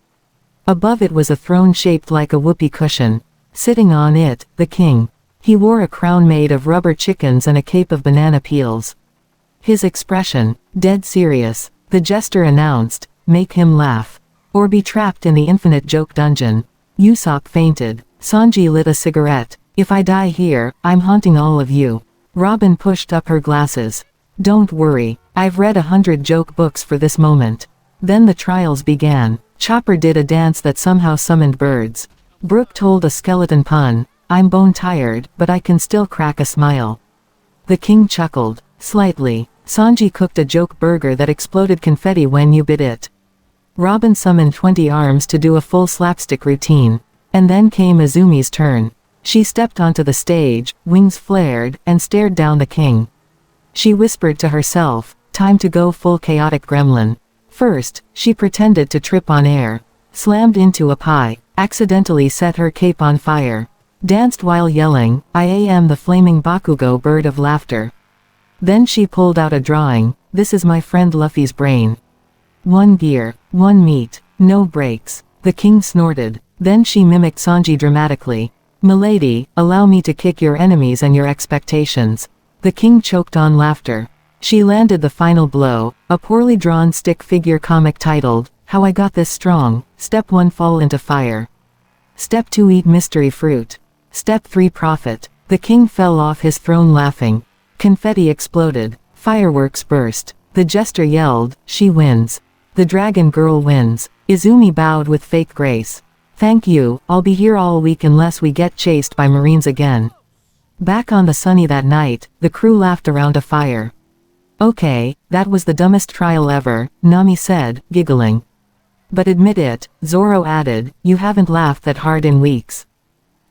Above it was a throne shaped like a whoopee cushion. Sitting on it, the king. He wore a crown made of rubber chickens and a cape of banana peels. His expression, dead serious. The jester announced, make him laugh. Or be trapped in the infinite joke dungeon. Usopp fainted. Sanji lit a cigarette. If I die here, I'm haunting all of you. Robin pushed up her glasses. Don't worry, I've read 100 joke books for this moment. Then the trials began. Chopper did a dance that somehow summoned birds. Brook told a skeleton pun. I'm bone tired, but I can still crack a smile. The king chuckled. Slightly. Sanji cooked a joke burger that exploded confetti when you bit it. Robin summoned 20 arms to do a full slapstick routine. And then came Izumi's turn. She stepped onto the stage, wings flared, and stared down the king. She whispered to herself, time to go full chaotic gremlin. First, she pretended to trip on air. Slammed into a pie. Accidentally set her cape on fire. Danced while yelling, I am the flaming Bakugo bird of laughter. Then she pulled out a drawing. This is my friend Luffy's brain. One gear, one meat, no breaks. The king snorted. Then she mimicked Sanji dramatically. Milady, allow me to kick your enemies and your expectations. The king choked on laughter. She landed the final blow, a poorly drawn stick figure comic titled, How I Got This Strong. Step 1 Fall into Fire. Step 2 Eat mystery fruit. Step 3 Profit. The king fell off his throne laughing. Confetti exploded. Fireworks burst. The jester yelled, she wins. The dragon girl wins. Izumi bowed with fake grace. Thank you, I'll be here all week unless we get chased by marines again. Back on the Sunny that night, the crew laughed around a fire. Okay, that was the dumbest trial ever, Nami said, giggling. But admit it, Zoro added, you haven't laughed that hard in weeks.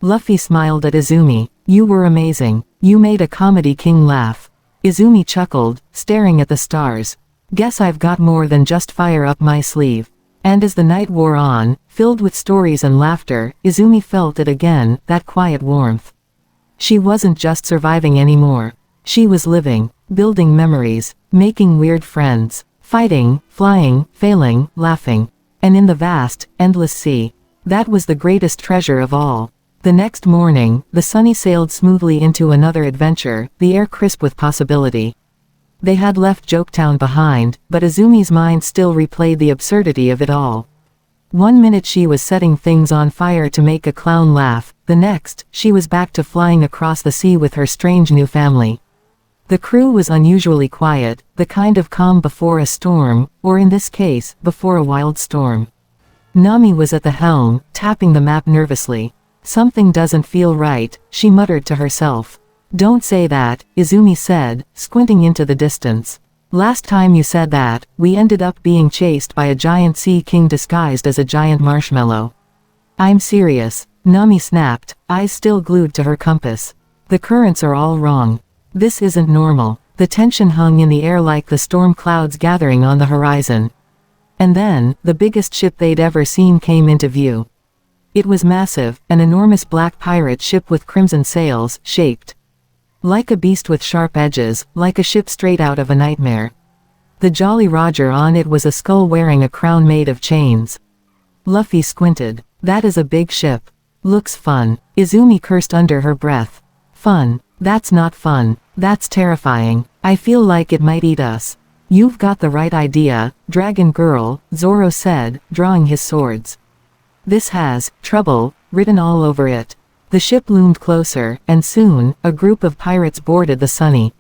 Luffy smiled at Izumi. You were amazing. You made a comedy king laugh. Izumi chuckled, staring at the stars. Guess I've got more than just fire up my sleeve. And as the night wore on, filled with stories and laughter, Izumi felt it again, that quiet warmth. She wasn't just surviving anymore. She was living, building memories, making weird friends, fighting, flying, failing, laughing. And in the vast, endless sea. That was the greatest treasure of all. The next morning, the Sunny sailed smoothly into another adventure, the air crisp with possibility. They had left Joketown behind, but Izumi's mind still replayed the absurdity of it all. One minute she was setting things on fire to make a clown laugh, the next, she was back to flying across the sea with her strange new family. The crew was unusually quiet, the kind of calm before a storm, or in this case, before a wild storm. Nami was at the helm, tapping the map nervously. Something doesn't feel right, she muttered to herself. Don't say that, Izumi said, squinting into the distance. Last time you said that, we ended up being chased by a giant sea king disguised as a giant marshmallow. I'm serious, Nami snapped, eyes still glued to her compass. The currents are all wrong. This isn't normal. The tension hung in the air like the storm clouds gathering on the horizon. And then, the biggest ship they'd ever seen came into view. It was massive, an enormous black pirate ship with crimson sails, shaped like a beast with sharp edges, like a ship straight out of a nightmare. The Jolly Roger on it was a skull wearing a crown made of chains. Luffy squinted. That is a big ship. Looks fun. Izumi cursed under her breath. Fun? That's not fun. That's terrifying. I feel like it might eat us. You've got the right idea, Dragon Girl, Zoro said, drawing his swords. This has trouble written all over it. The ship loomed closer, and soon, a group of pirates boarded the Sunny.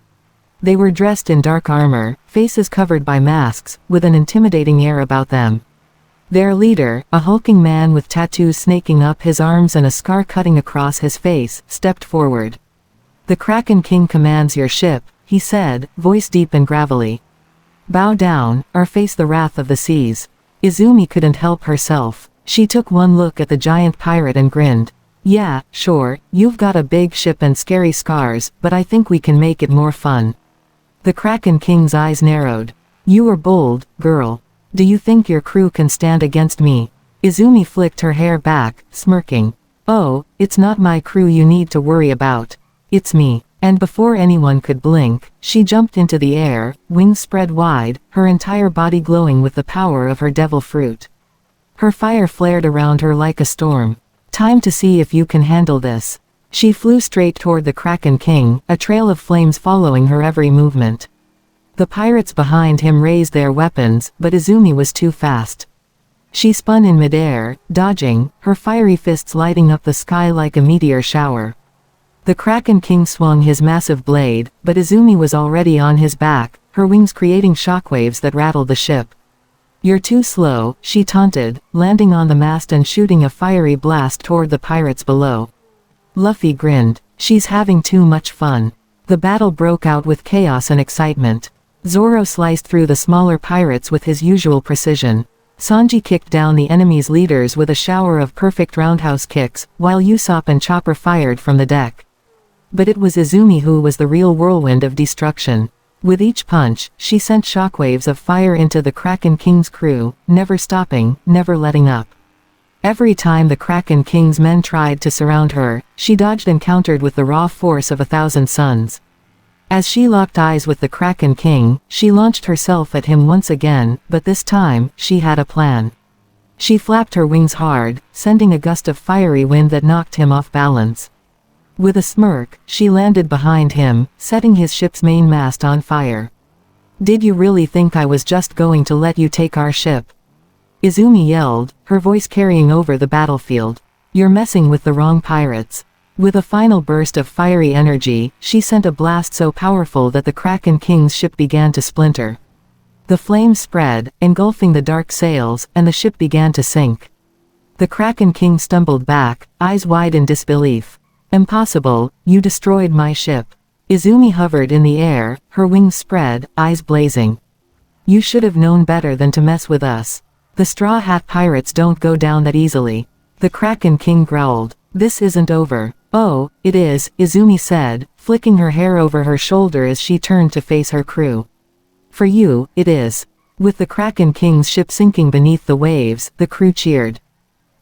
They were dressed in dark armor, faces covered by masks, with an intimidating air about them. Their leader, a hulking man with tattoos snaking up his arms and a scar cutting across his face, stepped forward. The Kraken King commands your ship, he said, voice deep and gravelly. Bow down, or face the wrath of the seas. Izumi couldn't help herself. She took one look at the giant pirate and grinned. Yeah, sure, you've got a big ship and scary scars, but I think we can make it more fun. The Kraken King's eyes narrowed. You are bold, girl. Do you think your crew can stand against me? Izumi flicked her hair back, smirking. Oh, it's not my crew you need to worry about. It's me. And before anyone could blink, she jumped into the air, wings spread wide, her entire body glowing with the power of her devil fruit. Her fire flared around her like a storm. Time to see if you can handle this. She flew straight toward the Kraken King, a trail of flames following her every movement. The pirates behind him raised their weapons, but Izumi was too fast. She spun in midair, dodging, her fiery fists lighting up the sky like a meteor shower. The Kraken King swung his massive blade, but Izumi was already on his back, her wings creating shockwaves that rattled the ship. You're too slow, she taunted, landing on the mast and shooting a fiery blast toward the pirates below. Luffy grinned. She's having too much fun. The battle broke out with chaos and excitement. Zoro sliced through the smaller pirates with his usual precision. Sanji kicked down the enemy's leaders with a shower of perfect roundhouse kicks, while Usopp and Chopper fired from the deck. But it was Izumi who was the real whirlwind of destruction. With each punch, she sent shockwaves of fire into the Kraken King's crew, never stopping, never letting up. Every time the Kraken King's men tried to surround her, she dodged and countered with the raw force of 1,000 suns. As she locked eyes with the Kraken King, she launched herself at him once again, but this time, she had a plan. She flapped her wings hard, sending a gust of fiery wind that knocked him off balance. With a smirk, she landed behind him, setting his ship's main mast on fire. Did you really think I was just going to let you take our ship? Izumi yelled, her voice carrying over the battlefield. You're messing with the wrong pirates. With a final burst of fiery energy, she sent a blast so powerful that the Kraken King's ship began to splinter. The flames spread, engulfing the dark sails, and the ship began to sink. The Kraken King stumbled back, eyes wide in disbelief. Impossible, you destroyed my ship. Izumi hovered in the air, her wings spread, eyes blazing. You should have known better than to mess with us. The Straw Hat Pirates don't go down that easily. The Kraken King growled. This isn't over. Oh, it is, Izumi said, flicking her hair over her shoulder as she turned to face her crew. For you, it is. With the Kraken King's ship sinking beneath the waves, the crew cheered.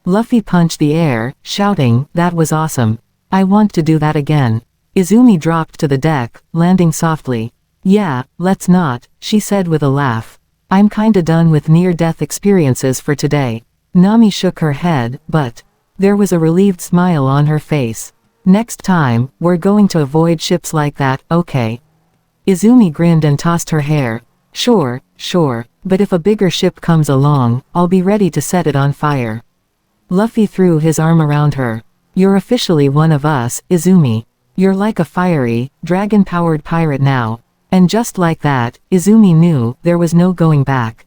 Luffy punched the air, shouting, that was awesome. I want to do that again. Izumi dropped to the deck, landing softly. Yeah, let's not, she said with a laugh. I'm kinda done with near-death experiences for today. Nami shook her head, but there was a relieved smile on her face. Next time, we're going to avoid ships like that, okay? Izumi grinned and tossed her hair. Sure, but if a bigger ship comes along, I'll be ready to set it on fire. Luffy threw his arm around her. You're officially one of us, Izumi. You're like a fiery, dragon-powered pirate now. And just like that, Izumi knew there was no going back.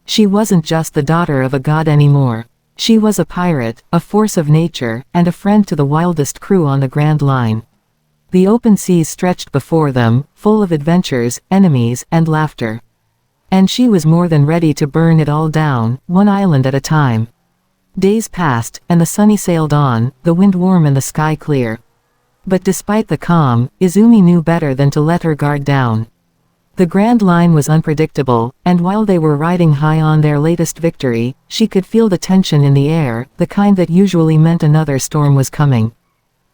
She wasn't just the daughter of a god anymore. She was a pirate, a force of nature, and a friend to the wildest crew on the Grand Line. The open seas stretched before them, full of adventures, enemies, and laughter. And she was more than ready to burn it all down, one island at a time. Days passed, and the Sunny sailed on, the wind warm and the sky clear. But despite the calm, Izumi knew better than to let her guard down. The Grand Line was unpredictable, and while they were riding high on their latest victory, she could feel the tension in the air, the kind that usually meant another storm was coming.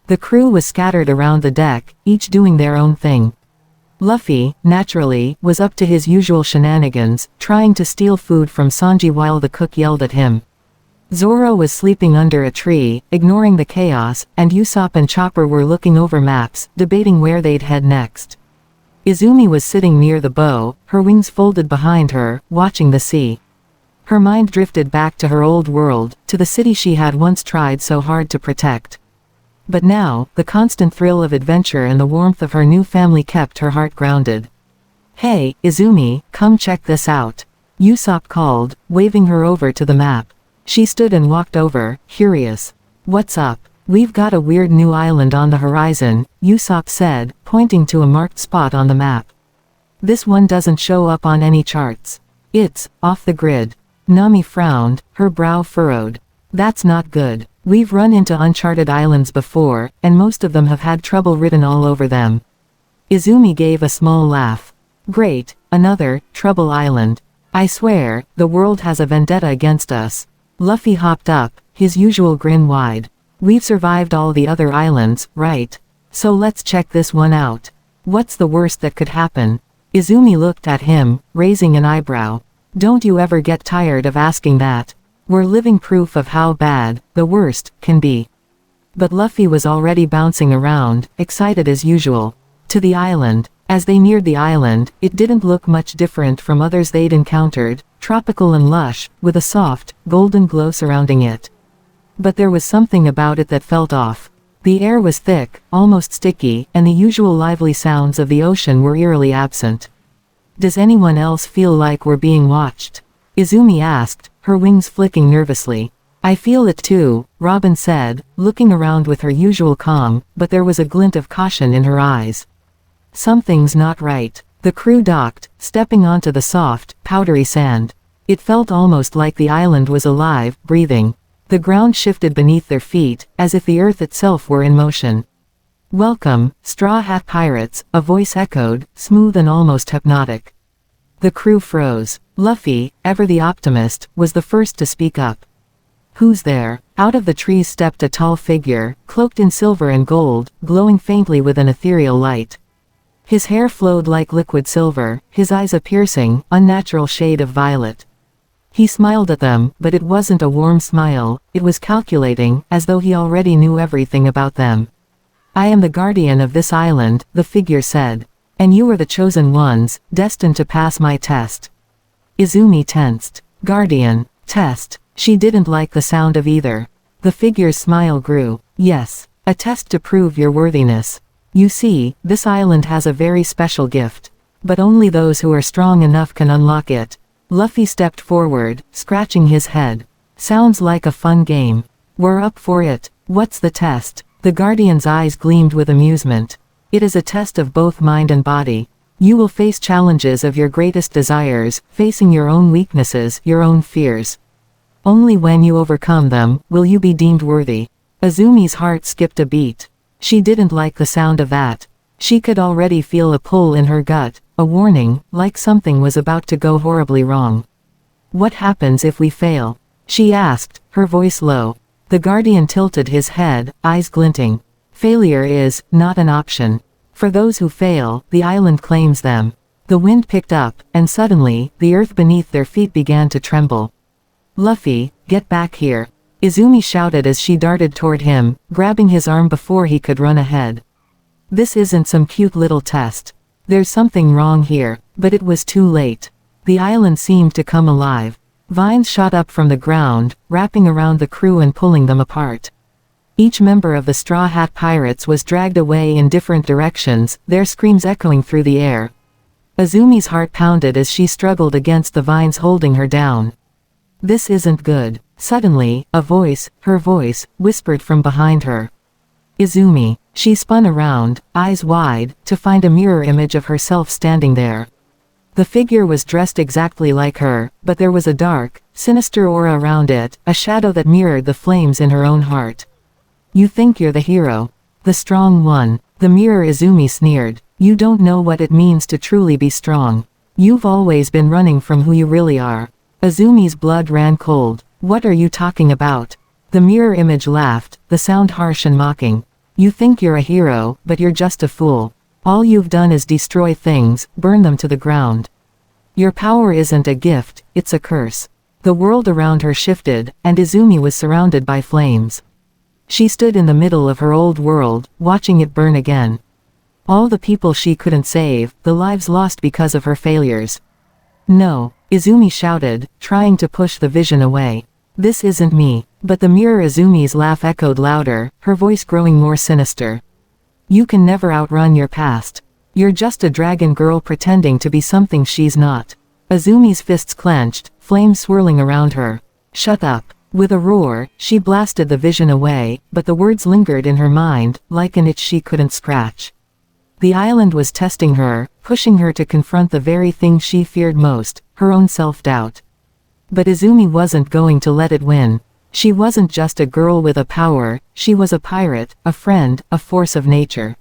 The crew was scattered around the deck, each doing their own thing. Luffy, naturally, was up to his usual shenanigans, trying to steal food from Sanji while the cook yelled at him. Zoro was sleeping under a tree, ignoring the chaos, and Usopp and Chopper were looking over maps, debating where they'd head next. Izumi was sitting near the bow, her wings folded behind her, watching the sea. Her mind drifted back to her old world, to the city she had once tried so hard to protect. But now, the constant thrill of adventure and the warmth of her new family kept her heart grounded. "Hey, Izumi, come check this out," Usopp called, waving her over to the map. She stood and walked over, curious. "What's up?" "We've got a weird new island on the horizon," Usopp said, pointing to a marked spot on the map. "This one doesn't show up on any charts. It's off the grid." Nami frowned, her brow furrowed. "That's not good. We've run into uncharted islands before, and most of them have had trouble written all over them." Izumi gave a small laugh. "Great, another trouble island. I swear, the world has a vendetta against us." Luffy hopped up, his usual grin wide. "We've survived all the other islands, right? So let's check this one out. What's the worst that could happen?" Izumi looked at him, raising an eyebrow. "Don't you ever get tired of asking that? We're living proof of how bad the worst can be." But Luffy was already bouncing around, excited as usual. To the island. As they neared the island, it didn't look much different from others they'd encountered, tropical and lush, with a soft, golden glow surrounding it. But there was something about it that felt off. The air was thick, almost sticky, and the usual lively sounds of the ocean were eerily absent. "Does anyone else feel like we're being watched?" Izumi asked, her wings flicking nervously. "I feel it too," Robin said, looking around with her usual calm, but there was a glint of caution in her eyes. "Something's not right." The crew docked, stepping onto the soft, powdery sand. It felt almost like the island was alive, breathing. The ground shifted beneath their feet, as if the earth itself were in motion. "Welcome, Straw Hat Pirates," a voice echoed, smooth and almost hypnotic. The crew froze. Luffy, ever the optimist, was the first to speak up. "Who's there?" Out of the trees stepped a tall figure, cloaked in silver and gold, glowing faintly with an ethereal light. His hair flowed like liquid silver, his eyes a piercing, unnatural shade of violet. He smiled at them, but it wasn't a warm smile, it was calculating, as though he already knew everything about them. "I am the guardian of this island," the figure said. "And you are the chosen ones, destined to pass my test." Izumi tensed. Guardian. Test. She didn't like the sound of either. The figure's smile grew. "Yes. A test to prove your worthiness. You see, this island has a very special gift. But only those who are strong enough can unlock it." Luffy stepped forward, scratching his head. "Sounds like a fun game. We're up for it. What's the test?" The Guardian's eyes gleamed with amusement. "It is a test of both mind and body. You will face challenges of your greatest desires, facing your own weaknesses, your own fears. Only when you overcome them, will you be deemed worthy." Izumi's heart skipped a beat. She didn't like the sound of that. She could already feel a pull in her gut, a warning, like something was about to go horribly wrong. "What happens if we fail?" she asked, her voice low. The Guardian tilted his head, eyes glinting. "Failure is not an option. For those who fail, the island claims them." The wind picked up, and suddenly, the earth beneath their feet began to tremble. "Luffy, get back here," Izumi shouted as she darted toward him, grabbing his arm before he could run ahead. "This isn't some cute little test. There's something wrong here." But it was too late. The island seemed to come alive. Vines shot up from the ground, wrapping around the crew and pulling them apart. Each member of the Straw Hat Pirates was dragged away in different directions, their screams echoing through the air. Izumi's heart pounded as she struggled against the vines holding her down. "This isn't good." Suddenly, a voice, her voice, whispered from behind her. "Izumi." She spun around, eyes wide, to find a mirror image of herself standing there. The figure was dressed exactly like her, but there was a dark, sinister aura around it, a shadow that mirrored the flames in her own heart. "You think you're the hero. The strong one." The mirror Izumi sneered. "You don't know what it means to truly be strong. You've always been running from who you really are." Izumi's blood ran cold. "What are you talking about?" The mirror image laughed, the sound harsh and mocking. "You think you're a hero, but you're just a fool. All you've done is destroy things, burn them to the ground. Your power isn't a gift, it's a curse. The world around her shifted, and Izumi was surrounded by flames. She stood in the middle of her old world, watching it burn again. All the people she couldn't save, the lives lost because of her failures. No, Izumi shouted, trying to push the vision away. This isn't me. But the mirror Izumi's laugh echoed louder, her voice growing more sinister. You can never outrun your past. You're just a dragon girl pretending to be something she's not. Izumi's fists clenched, flames swirling around her. Shut up. With a roar, she blasted the vision away, but the words lingered in her mind, like an itch she couldn't scratch. The island was testing her, pushing her to confront the very thing she feared most, her own self-doubt. But Izumi wasn't going to let it win. She wasn't just a girl with a power, she was a pirate, a friend, a force of nature.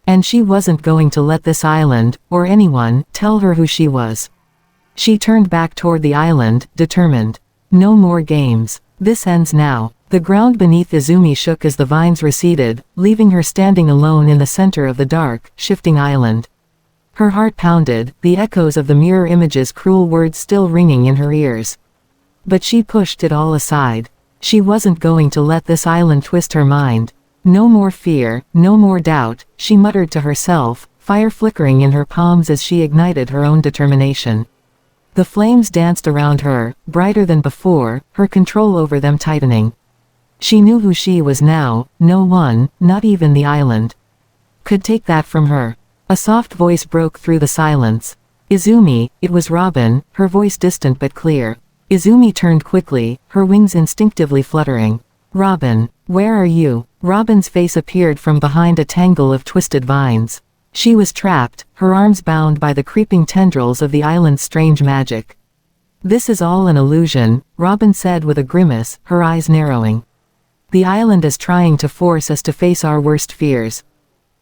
And she wasn't going to let this island, or anyone, tell her who she was. She turned back toward the island, determined. No more games. This ends now. The ground beneath Izumi shook as the vines receded, leaving her standing alone in the center of the dark, shifting island. Her heart pounded, the echoes of the mirror image's cruel words still ringing in her ears. But she pushed it all aside. She wasn't going to let this island twist her mind. No more fear, no more doubt, she muttered to herself, fire flickering in her palms as she ignited her own determination. The flames danced around her, brighter than before, her control over them tightening. She knew who she was now, no one, not even the island, could take that from her. A soft voice broke through the silence. Izumi, it was Robin, her voice distant but clear. Izumi turned quickly, her wings instinctively fluttering. Robin, where are you? Robin's face appeared from behind a tangle of twisted vines. She was trapped, her arms bound by the creeping tendrils of the island's strange magic. This is all an illusion, Robin said with a grimace, her eyes narrowing. The island is trying to force us to face our worst fears.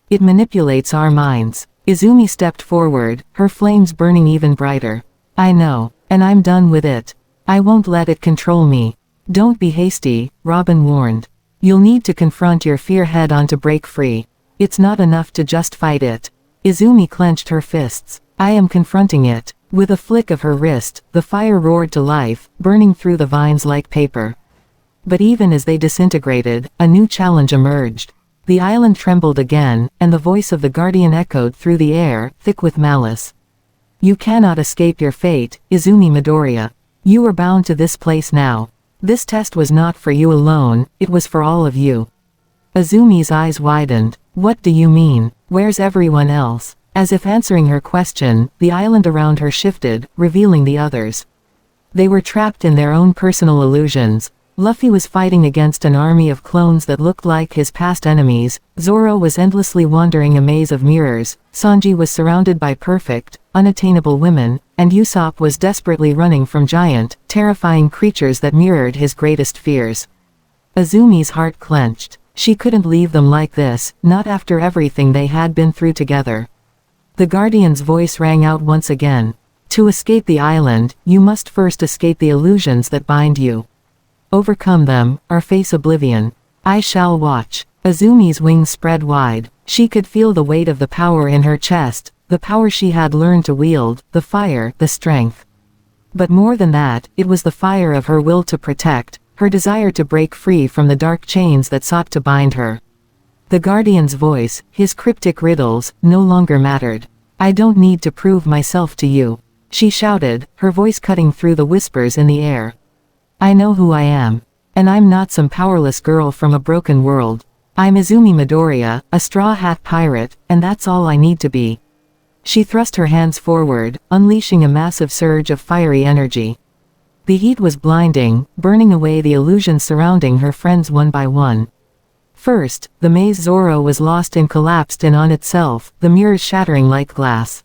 It manipulates our minds. Izumi stepped forward, her flames burning even brighter. I know, and I'm done with it. I won't let it control me. Don't be hasty, Robin warned. You'll need to confront your fear head on to break free. It's not enough to just fight it. Izumi clenched her fists. I am confronting it. With a flick of her wrist, the fire roared to life, burning through the vines like paper. But even as they disintegrated, a new challenge emerged. The island trembled again, and the voice of the guardian echoed through the air, thick with malice. You cannot escape your fate, Izumi Midoriya. You are bound to this place now. This test was not for you alone, it was for all of you. Izumi's eyes widened. What do you mean? Where's everyone else? As if answering her question, the island around her shifted, revealing the others. They were trapped in their own personal illusions. Luffy was fighting against an army of clones that looked like his past enemies, Zoro was endlessly wandering a maze of mirrors, Sanji was surrounded by perfect, unattainable women, and Usopp was desperately running from giant, terrifying creatures that mirrored his greatest fears. Izumi's heart clenched. She couldn't leave them like this, not after everything they had been through together. The Guardian's voice rang out once again. To escape the island, you must first escape the illusions that bind you. Overcome them, or face oblivion. I shall watch. Izumi's wings spread wide. She could feel the weight of the power in her chest, the power she had learned to wield, the fire, the strength. But more than that, it was the fire of her will to protect, her desire to break free from the dark chains that sought to bind her. The Guardian's voice, his cryptic riddles, no longer mattered. I don't need to prove myself to you, she shouted, her voice cutting through the whispers in the air. I know who I am. And I'm not some powerless girl from a broken world. I'm Izumi Midoriya, a straw hat pirate, and that's all I need to be. She thrust her hands forward, unleashing a massive surge of fiery energy. The heat was blinding, burning away the illusions surrounding her friends one by one. First, the maze Zoro was lost and collapsed in on itself, the mirrors shattering like glass.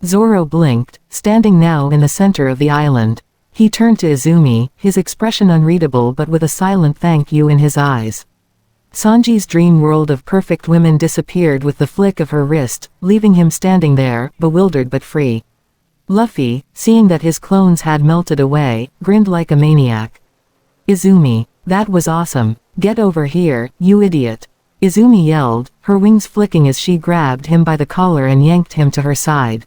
Zoro blinked, standing now in the center of the island. He turned to Izumi, his expression unreadable but with a silent thank you in his eyes. Sanji's dream world of perfect women disappeared with the flick of her wrist, leaving him standing there, bewildered but free. Luffy, seeing that his clones had melted away, grinned like a maniac. Izumi, that was awesome. Get over here, you idiot. Izumi yelled, her wings flicking as she grabbed him by the collar and yanked him to her side.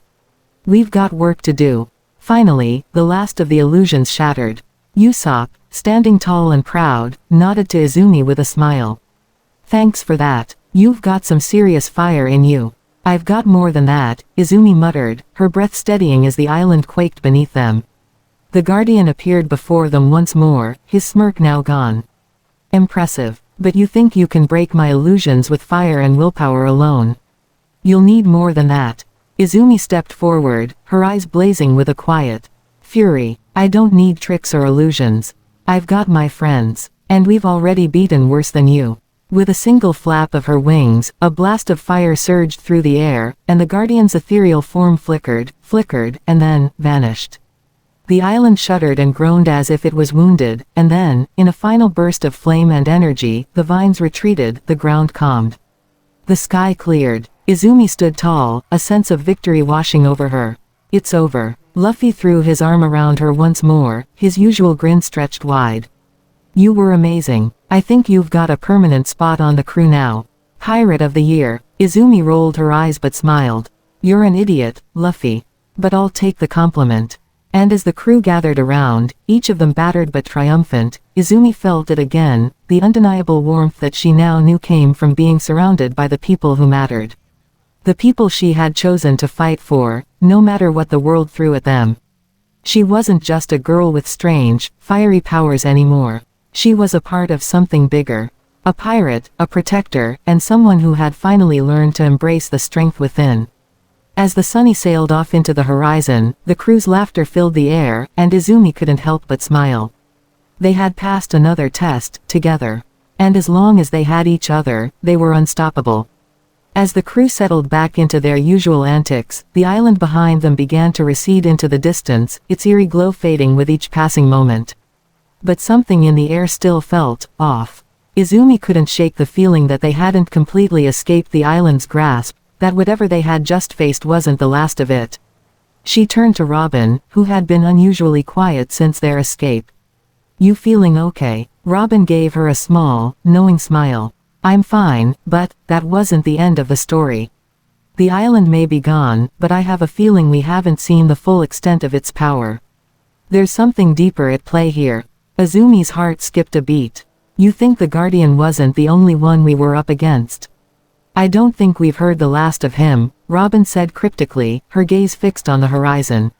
We've got work to do. Finally, the last of the illusions shattered. Usopp, standing tall and proud, nodded to Izumi with a smile. Thanks for that. You've got some serious fire in you. I've got more than that, Izumi muttered, her breath steadying as the island quaked beneath them. The Guardian appeared before them once more, his smirk now gone. Impressive. But you think you can break my illusions with fire and willpower alone? You'll need more than that. Izumi stepped forward, her eyes blazing with a quiet fury. I don't need tricks or illusions. I've got my friends. And we've already beaten worse than you. With a single flap of her wings, a blast of fire surged through the air, and the Guardian's ethereal form flickered, and then vanished. The island shuddered and groaned as if it was wounded, and then, in a final burst of flame and energy, the vines retreated, the ground calmed. The sky cleared. Izumi stood tall, a sense of victory washing over her. It's over. Luffy threw his arm around her once more, his usual grin stretched wide. You were amazing. I think you've got a permanent spot on the crew now. Pirate of the Year. Izumi rolled her eyes but smiled. You're an idiot, Luffy. But I'll take the compliment. And as the crew gathered around, each of them battered but triumphant, Izumi felt it again, the undeniable warmth that she now knew came from being surrounded by the people who mattered. The people she had chosen to fight for, no matter what the world threw at them. She wasn't just a girl with strange, fiery powers anymore. She was a part of something bigger. A pirate, a protector, and someone who had finally learned to embrace the strength within. As the Sunny sailed off into the horizon, the crew's laughter filled the air, and Izumi couldn't help but smile. They had passed another test, together. And as long as they had each other, they were unstoppable. As the crew settled back into their usual antics, the island behind them began to recede into the distance, its eerie glow fading with each passing moment. But something in the air still felt off. Izumi couldn't shake the feeling that they hadn't completely escaped the island's grasp, that whatever they had just faced wasn't the last of it. She turned to Robin, who had been unusually quiet since their escape. You feeling okay? Robin gave her a small, knowing smile. I'm fine, but that wasn't the end of the story. The island may be gone, but I have a feeling we haven't seen the full extent of its power. There's something deeper at play here. Izumi's heart skipped a beat. You think the Guardian wasn't the only one we were up against? I don't think we've heard the last of him, Robin said cryptically, her gaze fixed on the horizon.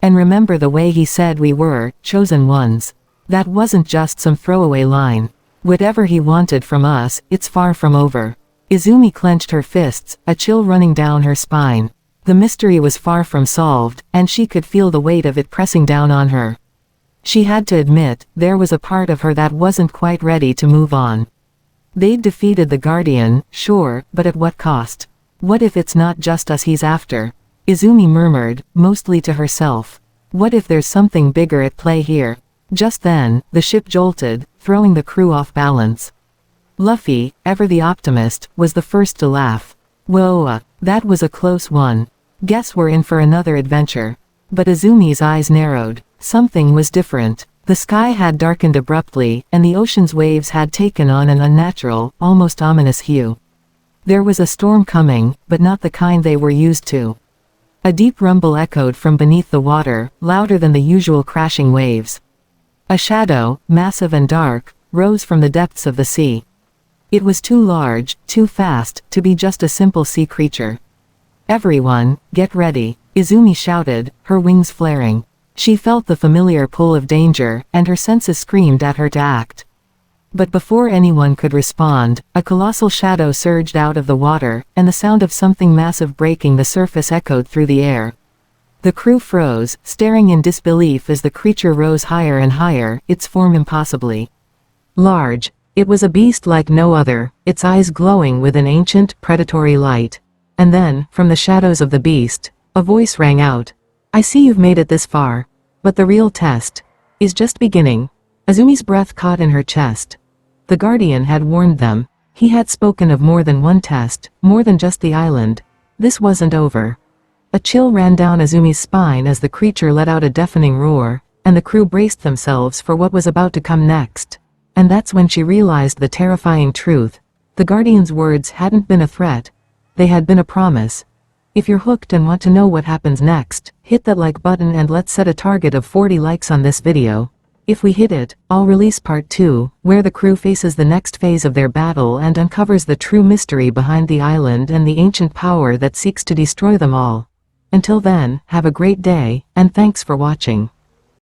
And remember the way he said we were, chosen ones. That wasn't just some throwaway line. Whatever he wanted from us, it's far from over. Izumi clenched her fists, a chill running down her spine. The mystery was far from solved, and she could feel the weight of it pressing down on her. She had to admit, there was a part of her that wasn't quite ready to move on. They'd defeated the Guardian, sure, but at what cost? What if it's not just us he's after? Izumi murmured, mostly to herself. What if there's something bigger at play here? Just then, the ship jolted, throwing the crew off balance. Luffy, ever the optimist, was the first to laugh. Whoa, that was a close one. Guess we're in for another adventure. But Izumi's eyes narrowed. Something was different. The sky had darkened abruptly, and the ocean's waves had taken on an unnatural, almost ominous hue. There was a storm coming, but not the kind they were used to. A deep rumble echoed from beneath the water, louder than the usual crashing waves. A shadow, massive and dark, rose from the depths of the sea. It was too large, too fast, to be just a simple sea creature. Everyone, get ready, Izumi shouted, her wings flaring. She felt the familiar pull of danger, and her senses screamed at her to act. But before anyone could respond, a colossal shadow surged out of the water, and the sound of something massive breaking the surface echoed through the air. The crew froze, staring in disbelief as the creature rose higher and higher, its form impossibly large. It was a beast like no other, its eyes glowing with an ancient, predatory light. And then, from the shadows of the beast, a voice rang out. I see you've made it this far. But the real test is just beginning. Izumi's breath caught in her chest. The Guardian had warned them. He had spoken of more than one test, more than just the island. This wasn't over. A chill ran down Izumi's spine as the creature let out a deafening roar, and the crew braced themselves for what was about to come next. And that's when she realized the terrifying truth. The Guardian's words hadn't been a threat. They had been a promise. If you're hooked and want to know what happens next, hit that like button and let's set a target of 40 likes on this video. If we hit it, I'll release part 2, where the crew faces the next phase of their battle and uncovers the true mystery behind the island and the ancient power that seeks to destroy them all. Until then, have a great day, and thanks for watching.